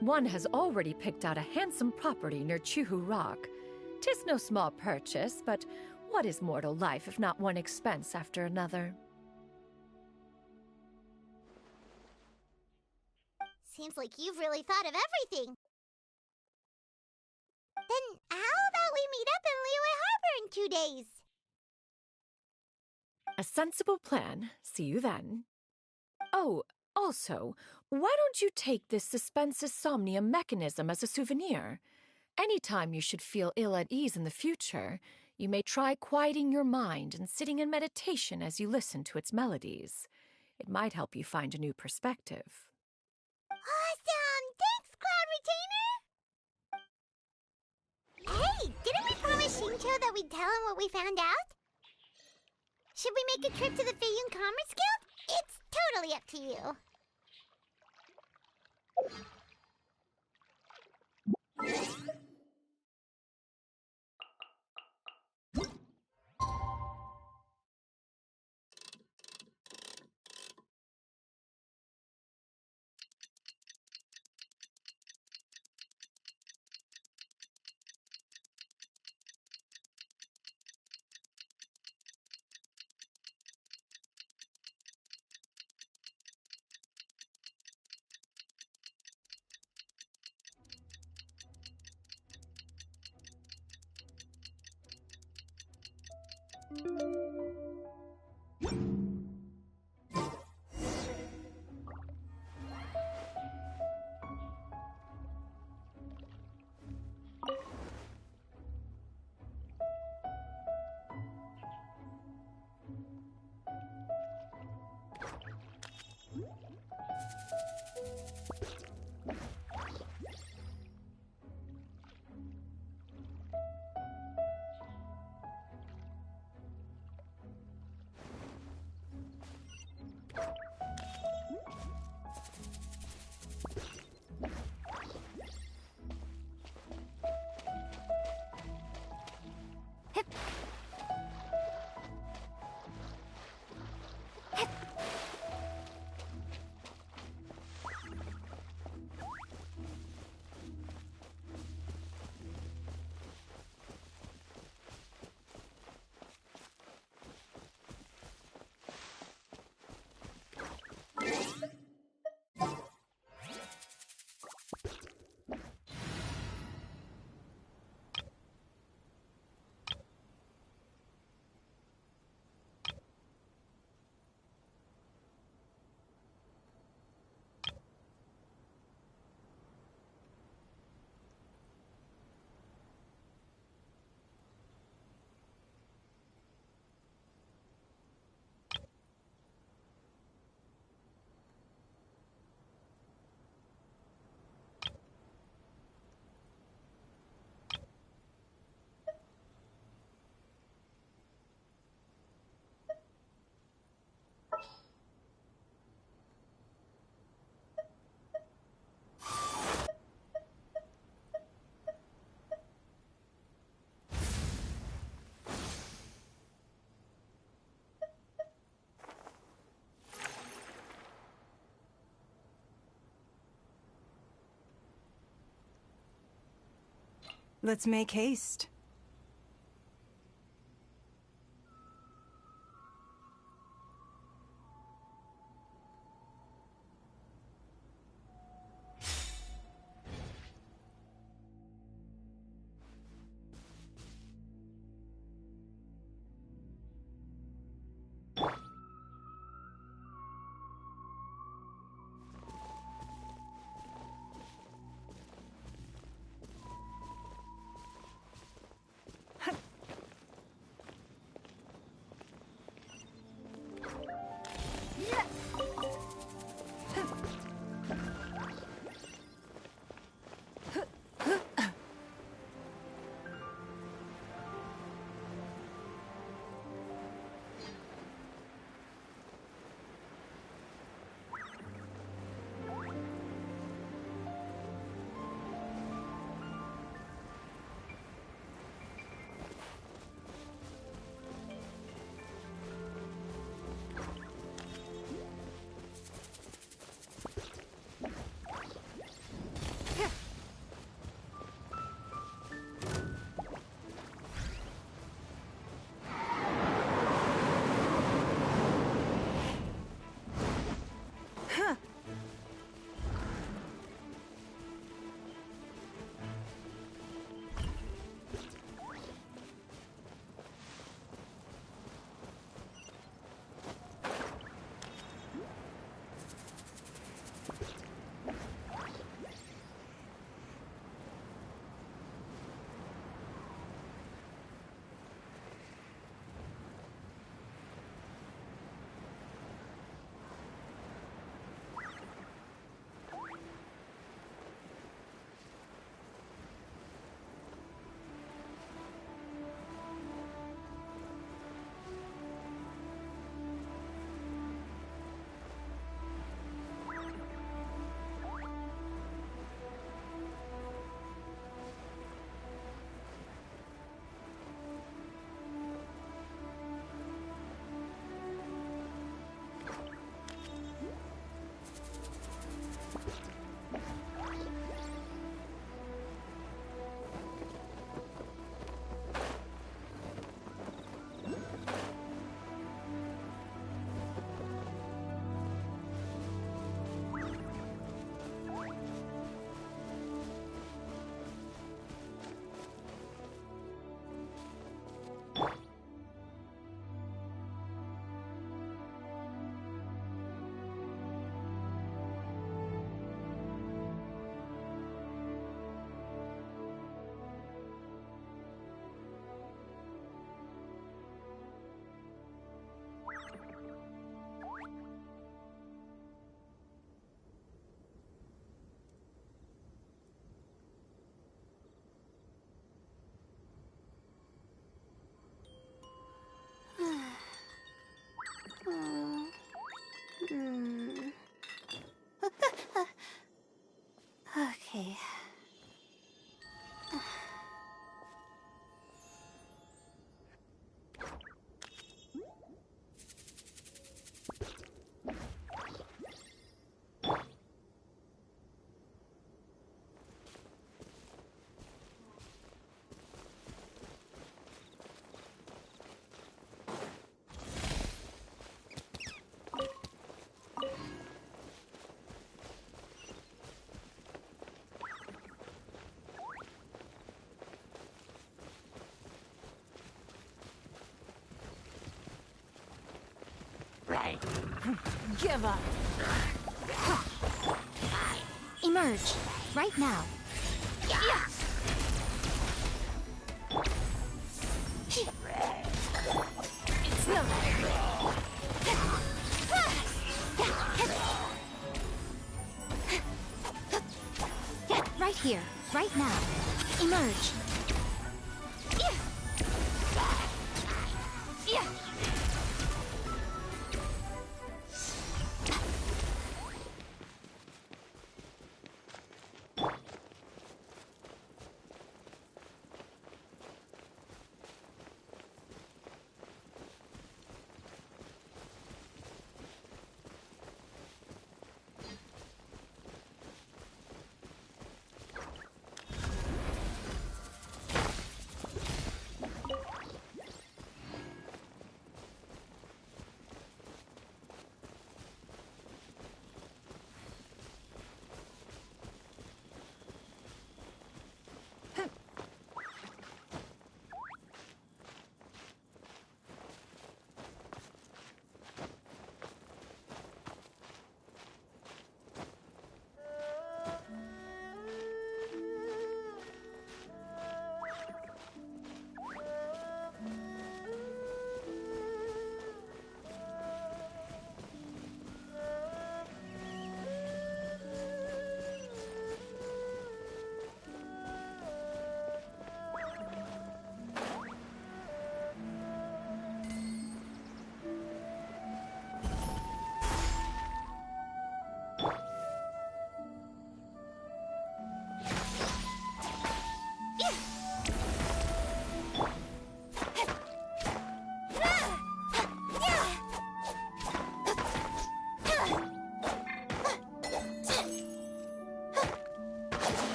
One has already picked out a handsome property near Chuhu Rock. 'Tis no small purchase, but what is mortal life if not one expense after another? Seems like you've really thought of everything. Then how about we meet up in Liyue Harbor in 2 days? A sensible plan. See you then. Oh, also, why don't you take this Suspensus Somnium mechanism as a souvenir? Anytime you should feel ill at ease in the future, You may try quieting your mind and sitting in meditation as you listen to its melodies. It might help you find a new perspective. Awesome! Thanks, Cloud Retainer! Hey, didn't we promise Shincho that we'd tell him what we found out? Should we make a trip to the Feiyun Commerce Guild? It's totally up to you. Let's make haste. Give up. Emerge. Right now. It's no. Right here. Right now. Emerge.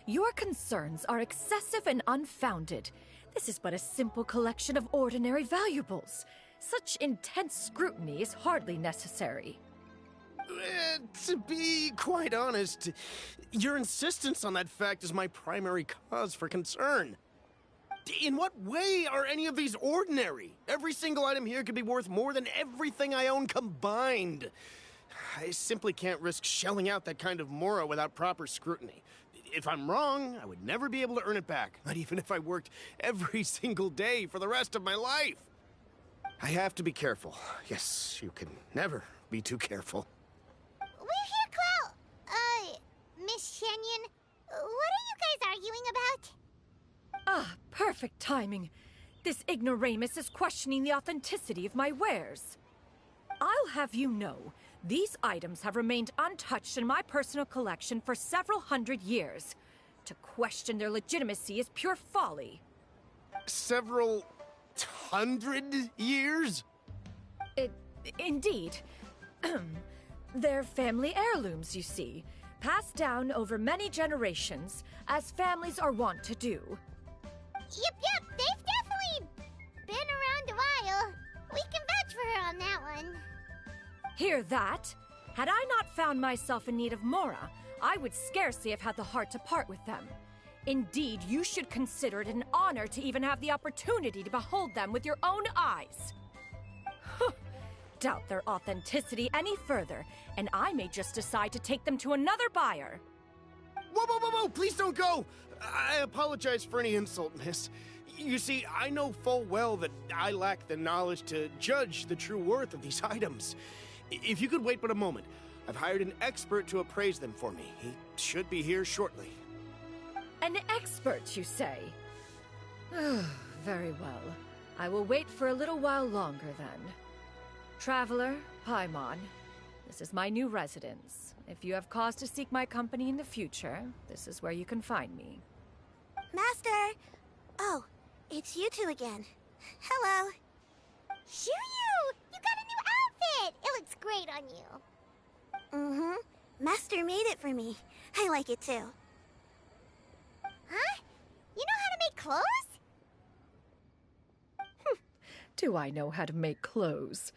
Your concerns are excessive and unfounded. This is but a simple collection of ordinary valuables. Such intense scrutiny is hardly necessary. To be quite honest, your insistence on that fact is my primary cause for concern. In what way are any of these ordinary? Every single item here could be worth more than everything I own combined. I simply can't risk shelling out that kind of mora without proper scrutiny. If I'm wrong, I would never be able to earn it back, not even if I worked every single day for the rest of my life. I have to be careful. Yes, you can never be too careful. We're here, Clow. Miss Shenyan, what are you guys arguing about? Ah, perfect timing. This ignoramus is questioning the authenticity of my wares. I'll have you know, these items have remained untouched in my personal collection for several hundred years. To question their legitimacy is pure folly. Several hundred years? Indeed. They're family heirlooms, you see, passed down over many generations, as families are wont to do. Yep, they've definitely been around a while. We can vouch for her on that one. Hear that? Had I not found myself in need of mora, I would scarcely have had the heart to part with them. Indeed, you should consider it an honor to even have the opportunity to behold them with your own eyes. Doubt their authenticity any further, and I may just decide to take them to another buyer. Whoa, please don't go! I apologize for any insult, miss. You see, I know full well that I lack the knowledge to judge the true worth of these items. If you could wait but a moment, I've hired an expert to appraise them for me. He should be here shortly. An expert, you say? Very well. I will wait for a little while longer, then. Traveler, Paimon, this is my new residence. If you have cause to seek my company in the future, this is where you can find me. Master! Oh, it's you two again. Hello. Shoo-you! You got a new outfit! It looks great on you. Mm-hmm. Master made it for me. I like it too. Huh? You know how to make clothes? Do I know how to make clothes?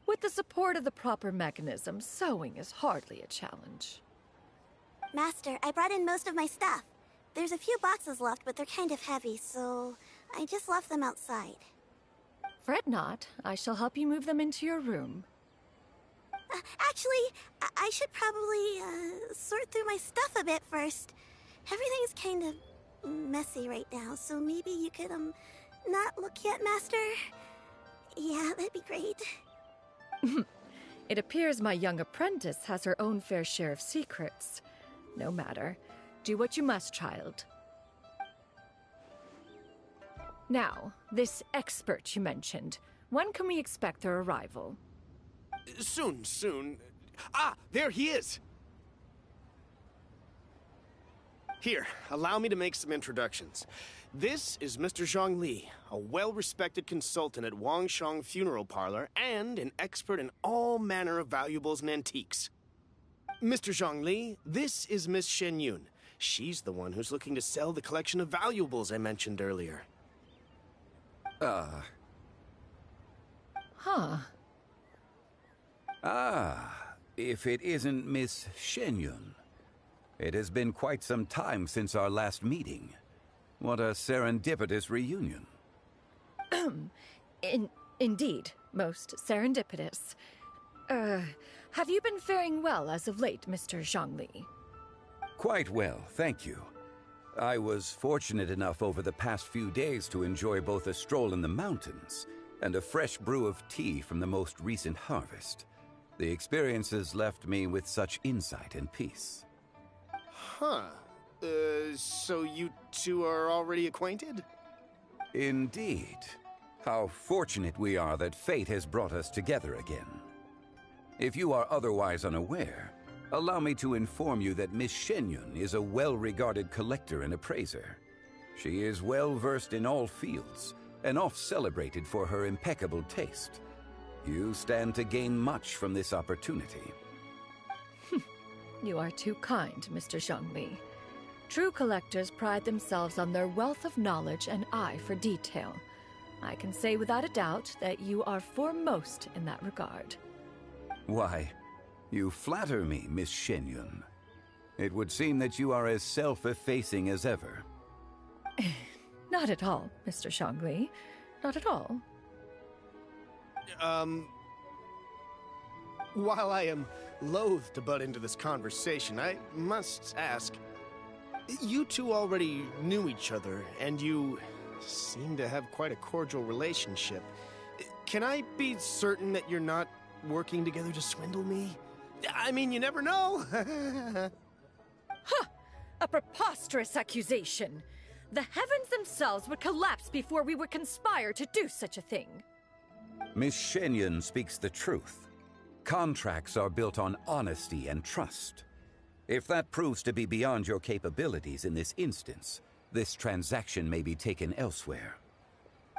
With the support of the proper mechanism, sewing is hardly a challenge. Master, I brought in most of my stuff. There's a few boxes left, but they're kind of heavy, so I just left them outside. Fret not. I shall help you move them into your room. Actually, I should probably sort through my stuff a bit first. Everything's kind of messy right now, so maybe you could, not look yet, Master? Yeah, that'd be great. It appears my young apprentice has her own fair share of secrets. No matter. Do what you must, child. Now, this expert you mentioned. When can we expect their arrival? Soon. Ah, there he is! Here, allow me to make some introductions. This is Mr. Zhongli, a well-respected consultant at Wangshang Funeral Parlor and an expert in all manner of valuables and antiques. Mr. Zhongli, this is Miss Shenyun. She's the one who's looking to sell the collection of valuables I mentioned earlier. If it isn't Miss Shenyun. It has been quite some time since our last meeting. What a serendipitous reunion. Indeed, most serendipitous. Have you been faring well as of late, Mr. Zhongli? Quite well, thank you. I was fortunate enough over the past few days to enjoy both a stroll in the mountains and a fresh brew of tea from the most recent harvest. The experiences left me with such insight and peace. Huh. So you two are already acquainted? Indeed. How fortunate we are that fate has brought us together again. If you are otherwise unaware, allow me to inform you that Miss Shenyun is a well-regarded collector and appraiser. She is well-versed in all fields, and oft-celebrated for her impeccable taste. You stand to gain much from this opportunity. You are too kind, Mr. Zhongli. True collectors pride themselves on their wealth of knowledge and eye for detail. I can say without a doubt that you are foremost in that regard. Why, you flatter me, Miss Shenyun. It would seem that you are as self-effacing as ever. Not at all, Mr. Zhongli. Not at all. While I am loath to butt into this conversation, I must ask, you two already knew each other, and you seem to have quite a cordial relationship. Can I be certain that you're not working together to swindle me? I mean, you never know. Ha! A preposterous accusation. The heavens themselves would collapse before we would conspire to do such a thing. Miss Shenyun speaks the truth. Contracts are built on honesty and trust. If that proves to be beyond your capabilities in this instance, this transaction may be taken elsewhere.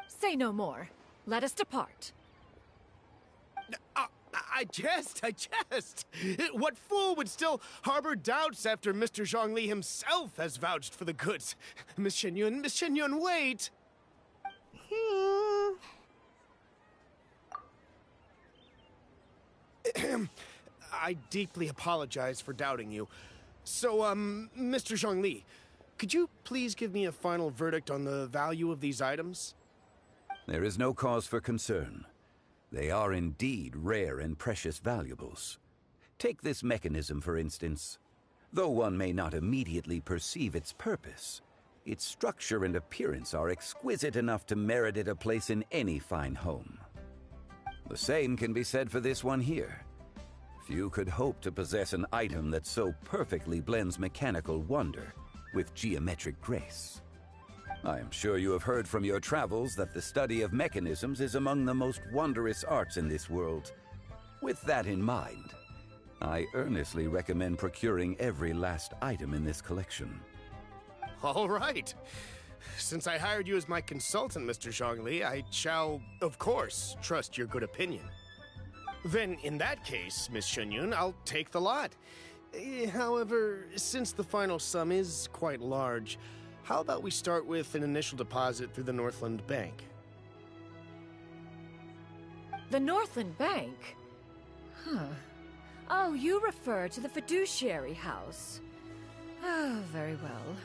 Say no more. Let us depart. I jest. What fool would still harbor doubts after Mr. Zhongli himself has vouched for the goods? Miss Shenyun, wait! I deeply apologize for doubting you. So, Mr. Zhongli, could you please give me a final verdict on the value of these items? There is no cause for concern. They are indeed rare and precious valuables. Take this mechanism, for instance. Though one may not immediately perceive its purpose, its structure and appearance are exquisite enough to merit it a place in any fine home. The same can be said for this one here. Few could hope to possess an item that so perfectly blends mechanical wonder with geometric grace. I am sure you have heard from your travels that the study of mechanisms is among the most wondrous arts in this world. With that in mind, I earnestly recommend procuring every last item in this collection. All right. Since I hired you as my consultant, Mr. Zhongli, I shall, of course, trust your good opinion. Then, in that case, Miss Shenyun, I'll take the lot. However, since the final sum is quite large, how about we start with an initial deposit through the Northland Bank? The Northland Bank? Huh. Oh, you refer to the fiduciary house. Oh, very well.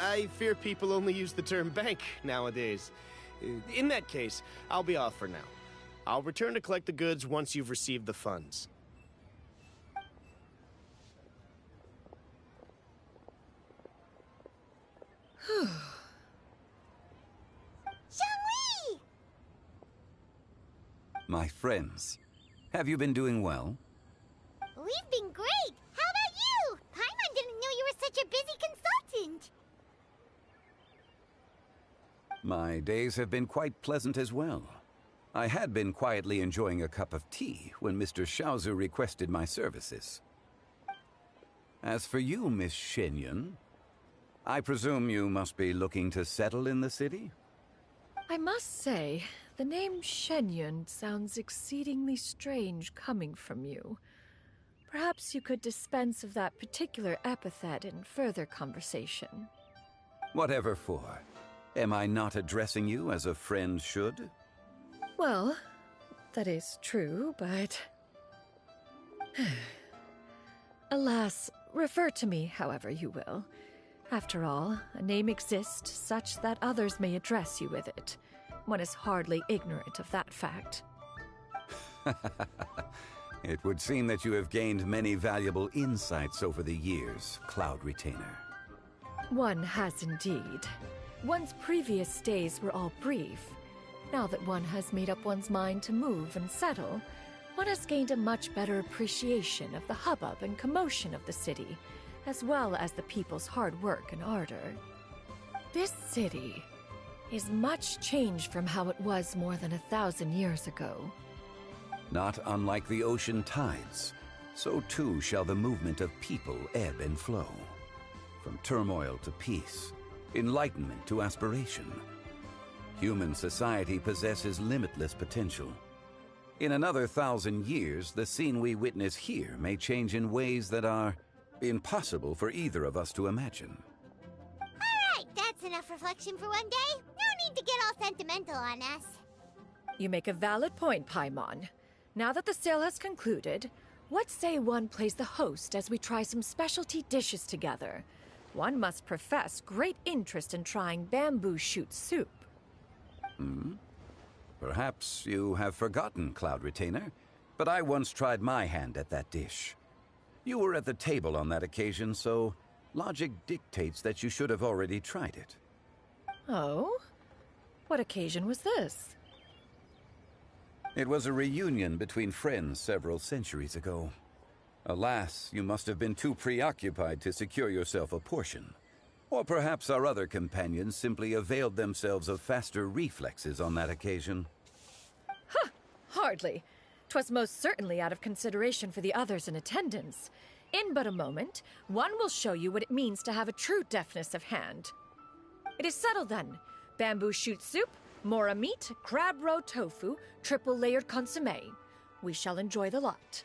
I fear people only use the term bank nowadays. In that case, I'll be off for now. I'll return to collect the goods once you've received the funds. Zhongli! My friends, have you been doing well? We've been great! How about you? Paimon didn't know you were such a busy consultant! My days have been quite pleasant as well. I had been quietly enjoying a cup of tea when Mr. Xiaozu requested my services. As for you, Miss Shenyun, I presume you must be looking to settle in the city? I must say, the name Shenyun sounds exceedingly strange coming from you. Perhaps you could dispense of that particular epithet in further conversation. Whatever for. Am I not addressing you as a friend should? Well, that is true, but... Alas, refer to me however you will. After all, a name exists such that others may address you with it. One is hardly ignorant of that fact. It would seem that you have gained many valuable insights over the years, Cloud Retainer. One has indeed. One's previous stays were all brief. Now that one has made up one's mind to move and settle, one has gained a much better appreciation of the hubbub and commotion of the city, as well as the people's hard work and ardor. This city is much changed from how it was more than 1,000 years ago. Not unlike the ocean tides, so too shall the movement of people ebb and flow. From turmoil to peace, enlightenment to aspiration. Human society possesses limitless potential. In another 1,000 years, the scene we witness here may change in ways that are impossible for either of us to imagine. Alright, that's enough reflection for one day. No need to get all sentimental on us. You make a valid point, Paimon. Now that the sale has concluded, what say one plays the host as we try some specialty dishes together? One must profess great interest in trying bamboo shoot soup. Perhaps you have forgotten, Cloud Retainer, but I once tried my hand at that dish. You were at the table on that occasion, so logic dictates that you should have already tried it. Oh? What occasion was this? It was a reunion between friends several centuries ago. Alas, you must have been too preoccupied to secure yourself a portion. Or perhaps our other companions simply availed themselves of faster reflexes on that occasion. Hardly. 'Twas most certainly out of consideration for the others in attendance. In but a moment, one will show you what it means to have a true deftness of hand. It is settled then. Bamboo shoot soup, mora meat, crab roe tofu, triple-layered consommé. We shall enjoy the lot.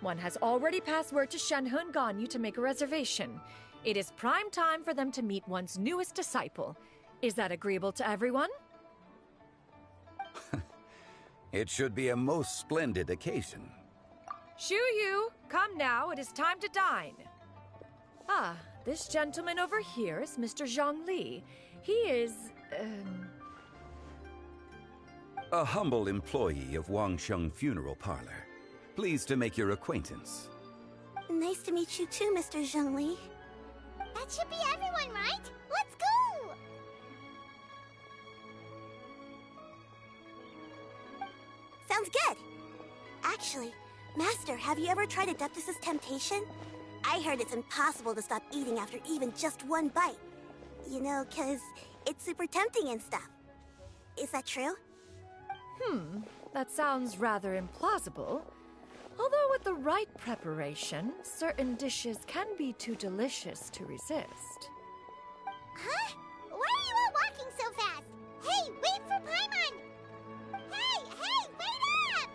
One has already passed word to Shenhe and Ganyu to make a reservation. It is prime time for them to meet one's newest disciple. Is that agreeable to everyone? It should be a most splendid occasion. Shu Yu, come now, it is time to dine. Ah, this gentleman over here is Mr. Zhang Li. He is, A humble employee of Wangsheng Funeral Parlor. Pleased to make your acquaintance. Nice to meet you too, Mr. Zhongli. That should be everyone, right? Let's go! Sounds good. Actually, Master, have you ever tried Adeptus' temptation? I heard it's impossible to stop eating after even just one bite. You know, 'cause it's super tempting and stuff. Is that true? That sounds rather implausible. Although with the right preparation, certain dishes can be too delicious to resist. Huh? Why are you all walking so fast? Hey, wait for Paimon! Hey, wait up!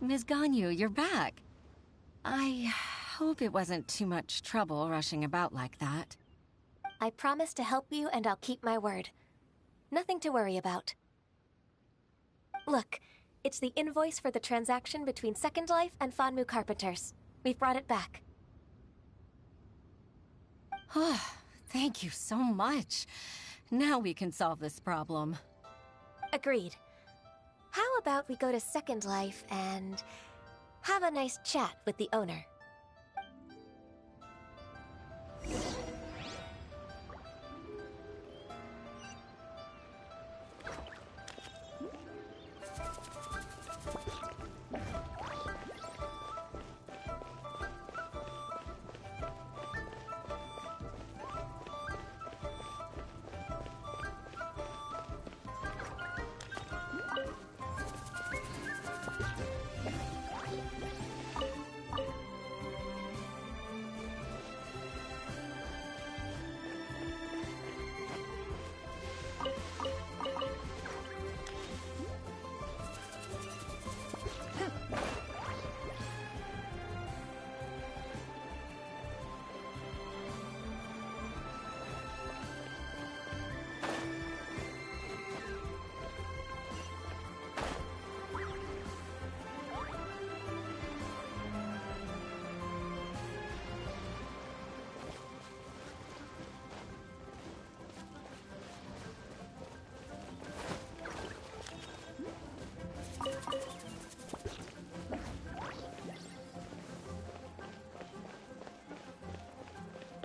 Ms. Ganyu, you're back. I hope it wasn't too much trouble rushing about like that. I promise to help you and I'll keep my word. Nothing to worry about. Look, it's the invoice for the transaction between Second Life and Fanmu Carpenters. We've brought it back. Oh, thank you so much. Now we can solve this problem. Agreed. How about we go to Second Life and have a nice chat with the owner?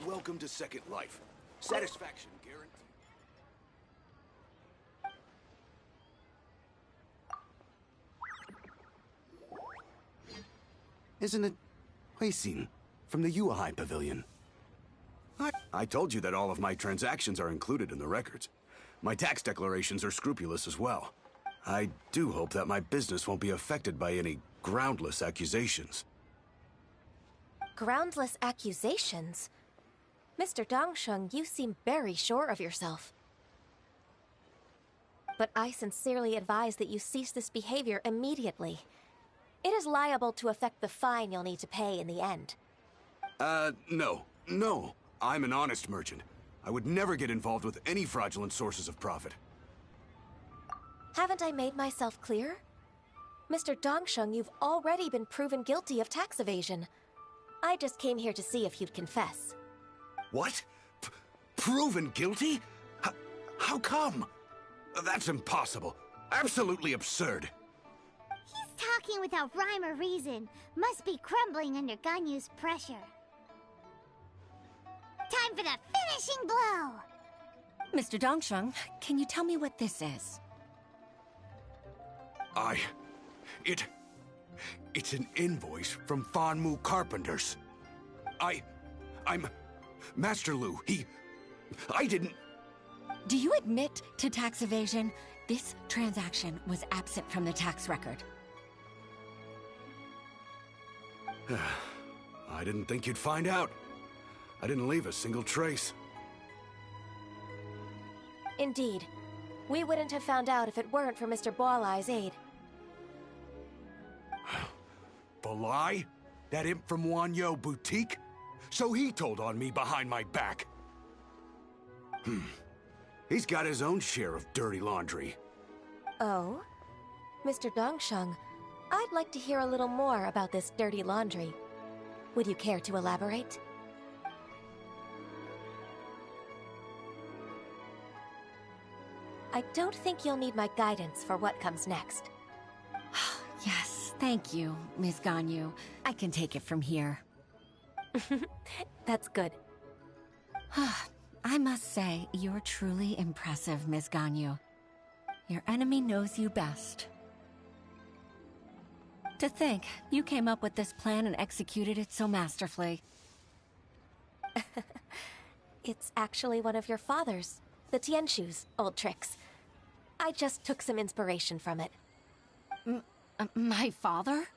Welcome to Second Life. Satisfaction guaranteed. Isn't it Huixin from the Yuehai Pavilion? I told you that all of my transactions are included in the records. My tax declarations are scrupulous as well. I do hope that my business won't be affected by any groundless accusations. Groundless accusations? Mr. Dongsheng, you seem very sure of yourself. But I sincerely advise that you cease this behavior immediately. It is liable to affect the fine you'll need to pay in the end. No. I'm an honest merchant. I would never get involved with any fraudulent sources of profit. Haven't I made myself clear? Mr. Dongsheng, you've already been proven guilty of tax evasion. I just came here to see if you'd confess. What? Proven guilty? How come? That's impossible. Absolutely absurd. He's talking without rhyme or reason. Must be crumbling under Ganyu's pressure. Time for the finishing blow! Mr. Dongsheng, can you tell me what this is? It's an invoice from Fanmu Carpenters. I'm Master Lu. I didn't... Do you admit to tax evasion? This transaction was absent from the tax record. I didn't think you'd find out. I didn't leave a single trace. Indeed. We wouldn't have found out if it weren't for Mr. Boalai's aid. Balai? That imp from Wanyo Boutique? So he told on me behind my back. He's got his own share of dirty laundry. Oh? Mr. Dongsheng, I'd like to hear a little more about this dirty laundry. Would you care to elaborate? I don't think you'll need my guidance for what comes next. Yes, thank you, Ms. Ganyu. I can take it from here. That's good. I must say, you're truly impressive, Ms. Ganyu. Your enemy knows you best. To think, you came up with this plan and executed it so masterfully. It's actually one of your father's, the Tianshu's, old tricks. I just took some inspiration from it. My father?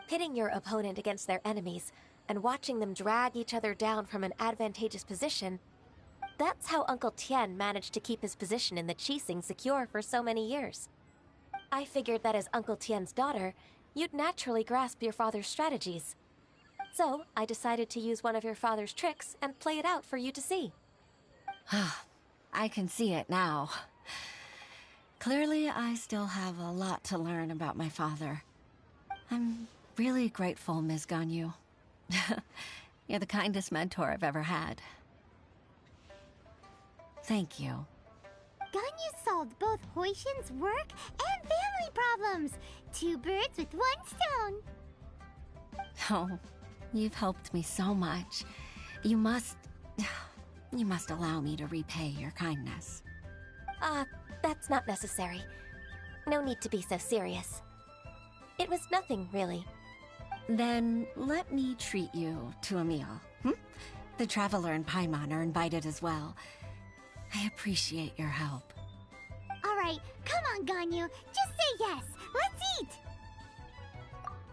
Pitting your opponent against their enemies and watching them drag each other down from an advantageous position, that's how Uncle Tian managed to keep his position in the Qixing secure for so many years. I figured that as Uncle Tian's daughter, you'd naturally grasp your father's strategies. So, I decided to use one of your father's tricks and play it out for you to see. I can see it now. Clearly, I still have a lot to learn about my father. I'm really grateful, Ms. Ganyu. You're the kindest mentor I've ever had. Thank you. Ganyu solved both Huishin's work and family problems. 2 birds with 1 stone. Oh, you've helped me so much. You must allow me to repay your kindness. That's not necessary. No need to be so serious. It was nothing, really. Then let me treat you to a meal. The Traveler and Paimon are invited as well. I appreciate your help. Alright, come on, Ganyu. Just say yes. Let's eat!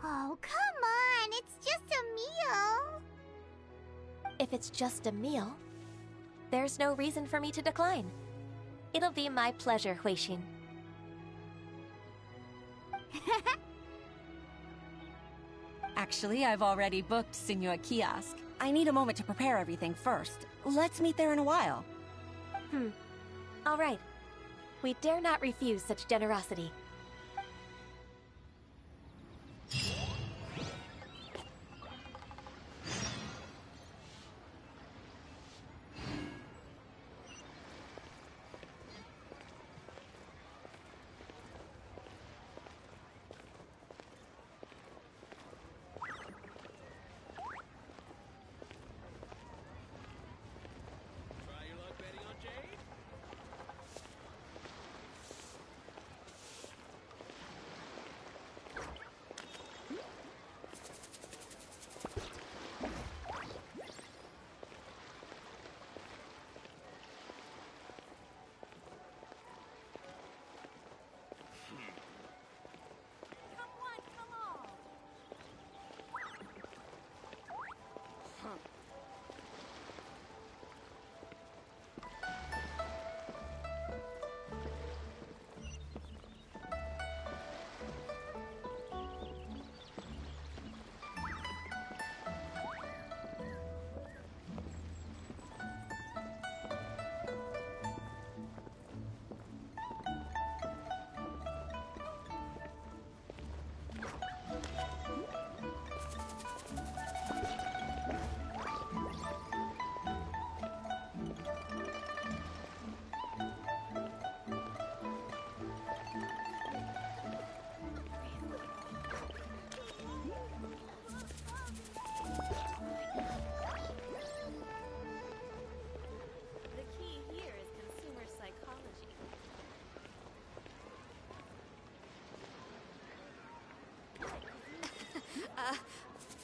Oh, come on. It's just a meal. If it's just a meal, there's no reason for me to decline. It'll be my pleasure, Huishin. Actually, I've already booked Sinua Kiosk. I need a moment to prepare everything first. Let's meet there in a while. All right. We dare not refuse such generosity.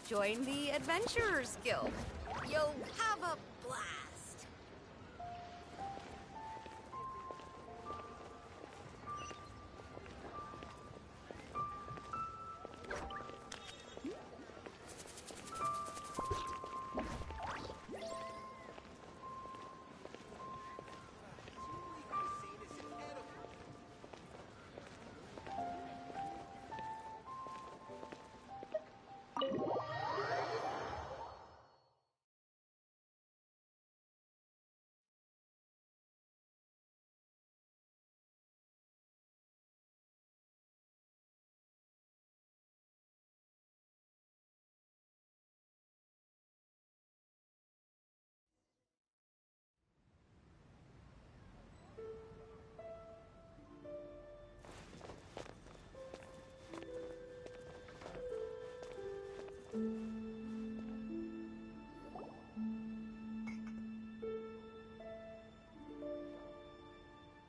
Join the Adventurers Guild. You'll have a blast.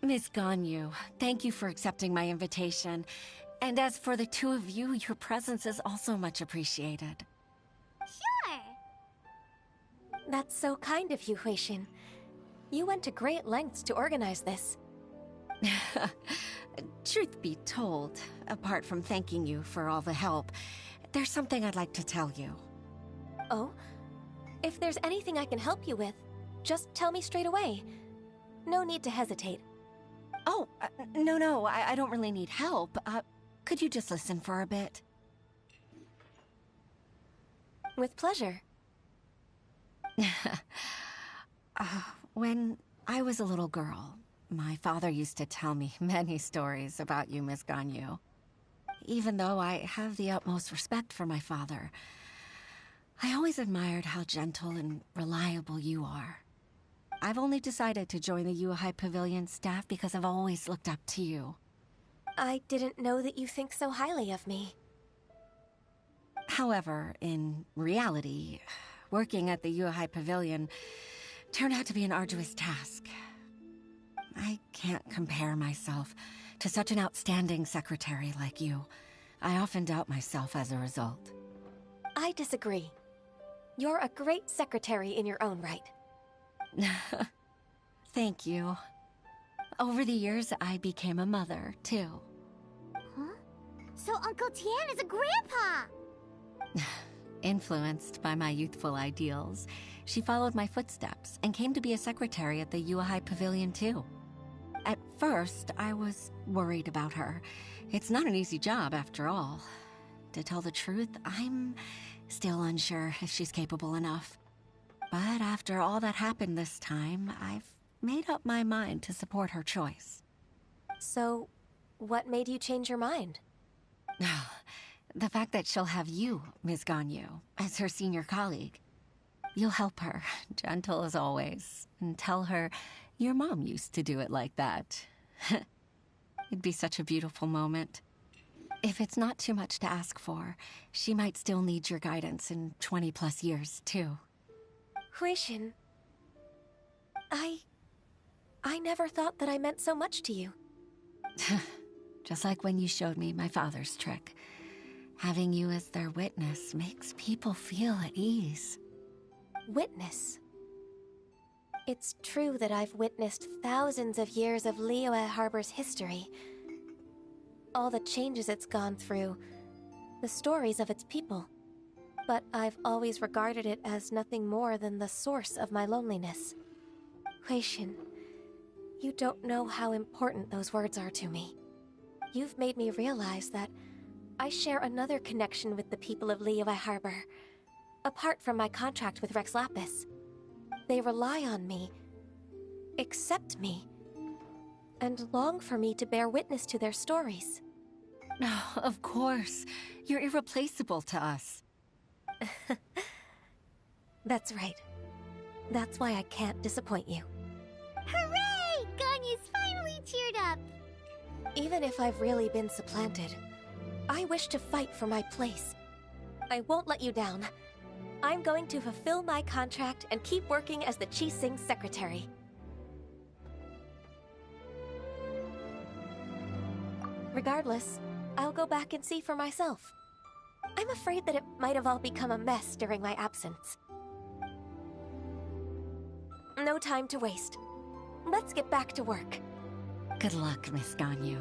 Miss Ganyu, thank you for accepting my invitation. And as for the 2 of you, your presence is also much appreciated. Sure. That's so kind of you, Huishin. You went to great lengths to organize this. Truth be told, apart from thanking you for all the help, there's something I'd like to tell you. Oh? If there's anything I can help you with, just tell me straight away. No need to hesitate. Oh, no, I don't really need help. Could you just listen for a bit? With pleasure. When I was a little girl, my father used to tell me many stories about you, Miss Ganyu. Even though I have the utmost respect for my father, I always admired how gentle and reliable you are. I've only decided to join the Yuhai Pavilion staff because I've always looked up to you. I didn't know that you think so highly of me. However, in reality, working at the Yuhai Pavilion turned out to be an arduous task. I can't compare myself to such an outstanding secretary like you. I often doubt myself as a result. I disagree. You're a great secretary in your own right. Thank you. Over the years, I became a mother, too. Huh? So Uncle Tian is a grandpa! Influenced by my youthful ideals, she followed my footsteps and came to be a secretary at the Yuhai Pavilion, too. At first, I was worried about her. It's not an easy job, after all. To tell the truth, I'm still unsure if she's capable enough. But after all that happened this time, I've made up my mind to support her choice. So, what made you change your mind? The fact that she'll have you, Ms. Ganyu, as her senior colleague. You'll help her, gentle as always, and tell her your mom used to do it like that. It'd be such a beautiful moment. If it's not too much to ask for, she might still need your guidance in 20+ years, too. Huixin, I never thought that I meant so much to you. Just like when you showed me my father's trick. Having you as their witness makes people feel at ease. Witness? It's true that I've witnessed thousands of years of Liyue Harbor's history. All the changes it's gone through, the stories of its people. But I've always regarded it as nothing more than the source of my loneliness. Huixin, you don't know how important those words are to me. You've made me realize that I share another connection with the people of Liyue Harbor, apart from my contract with Rex Lapis. They rely on me, accept me, and long for me to bear witness to their stories. Oh, of course. You're irreplaceable to us. That's right. That's why I can't disappoint you. Hooray! Ganyu's finally cheered up! Even if I've really been supplanted, I wish to fight for my place. I won't let you down. I'm going to fulfill my contract and keep working as the Qixing secretary. Regardless, I'll go back and see for myself. I'm afraid that it might have all become a mess during my absence. No time to waste. Let's get back to work. Good luck, Miss Ganyu.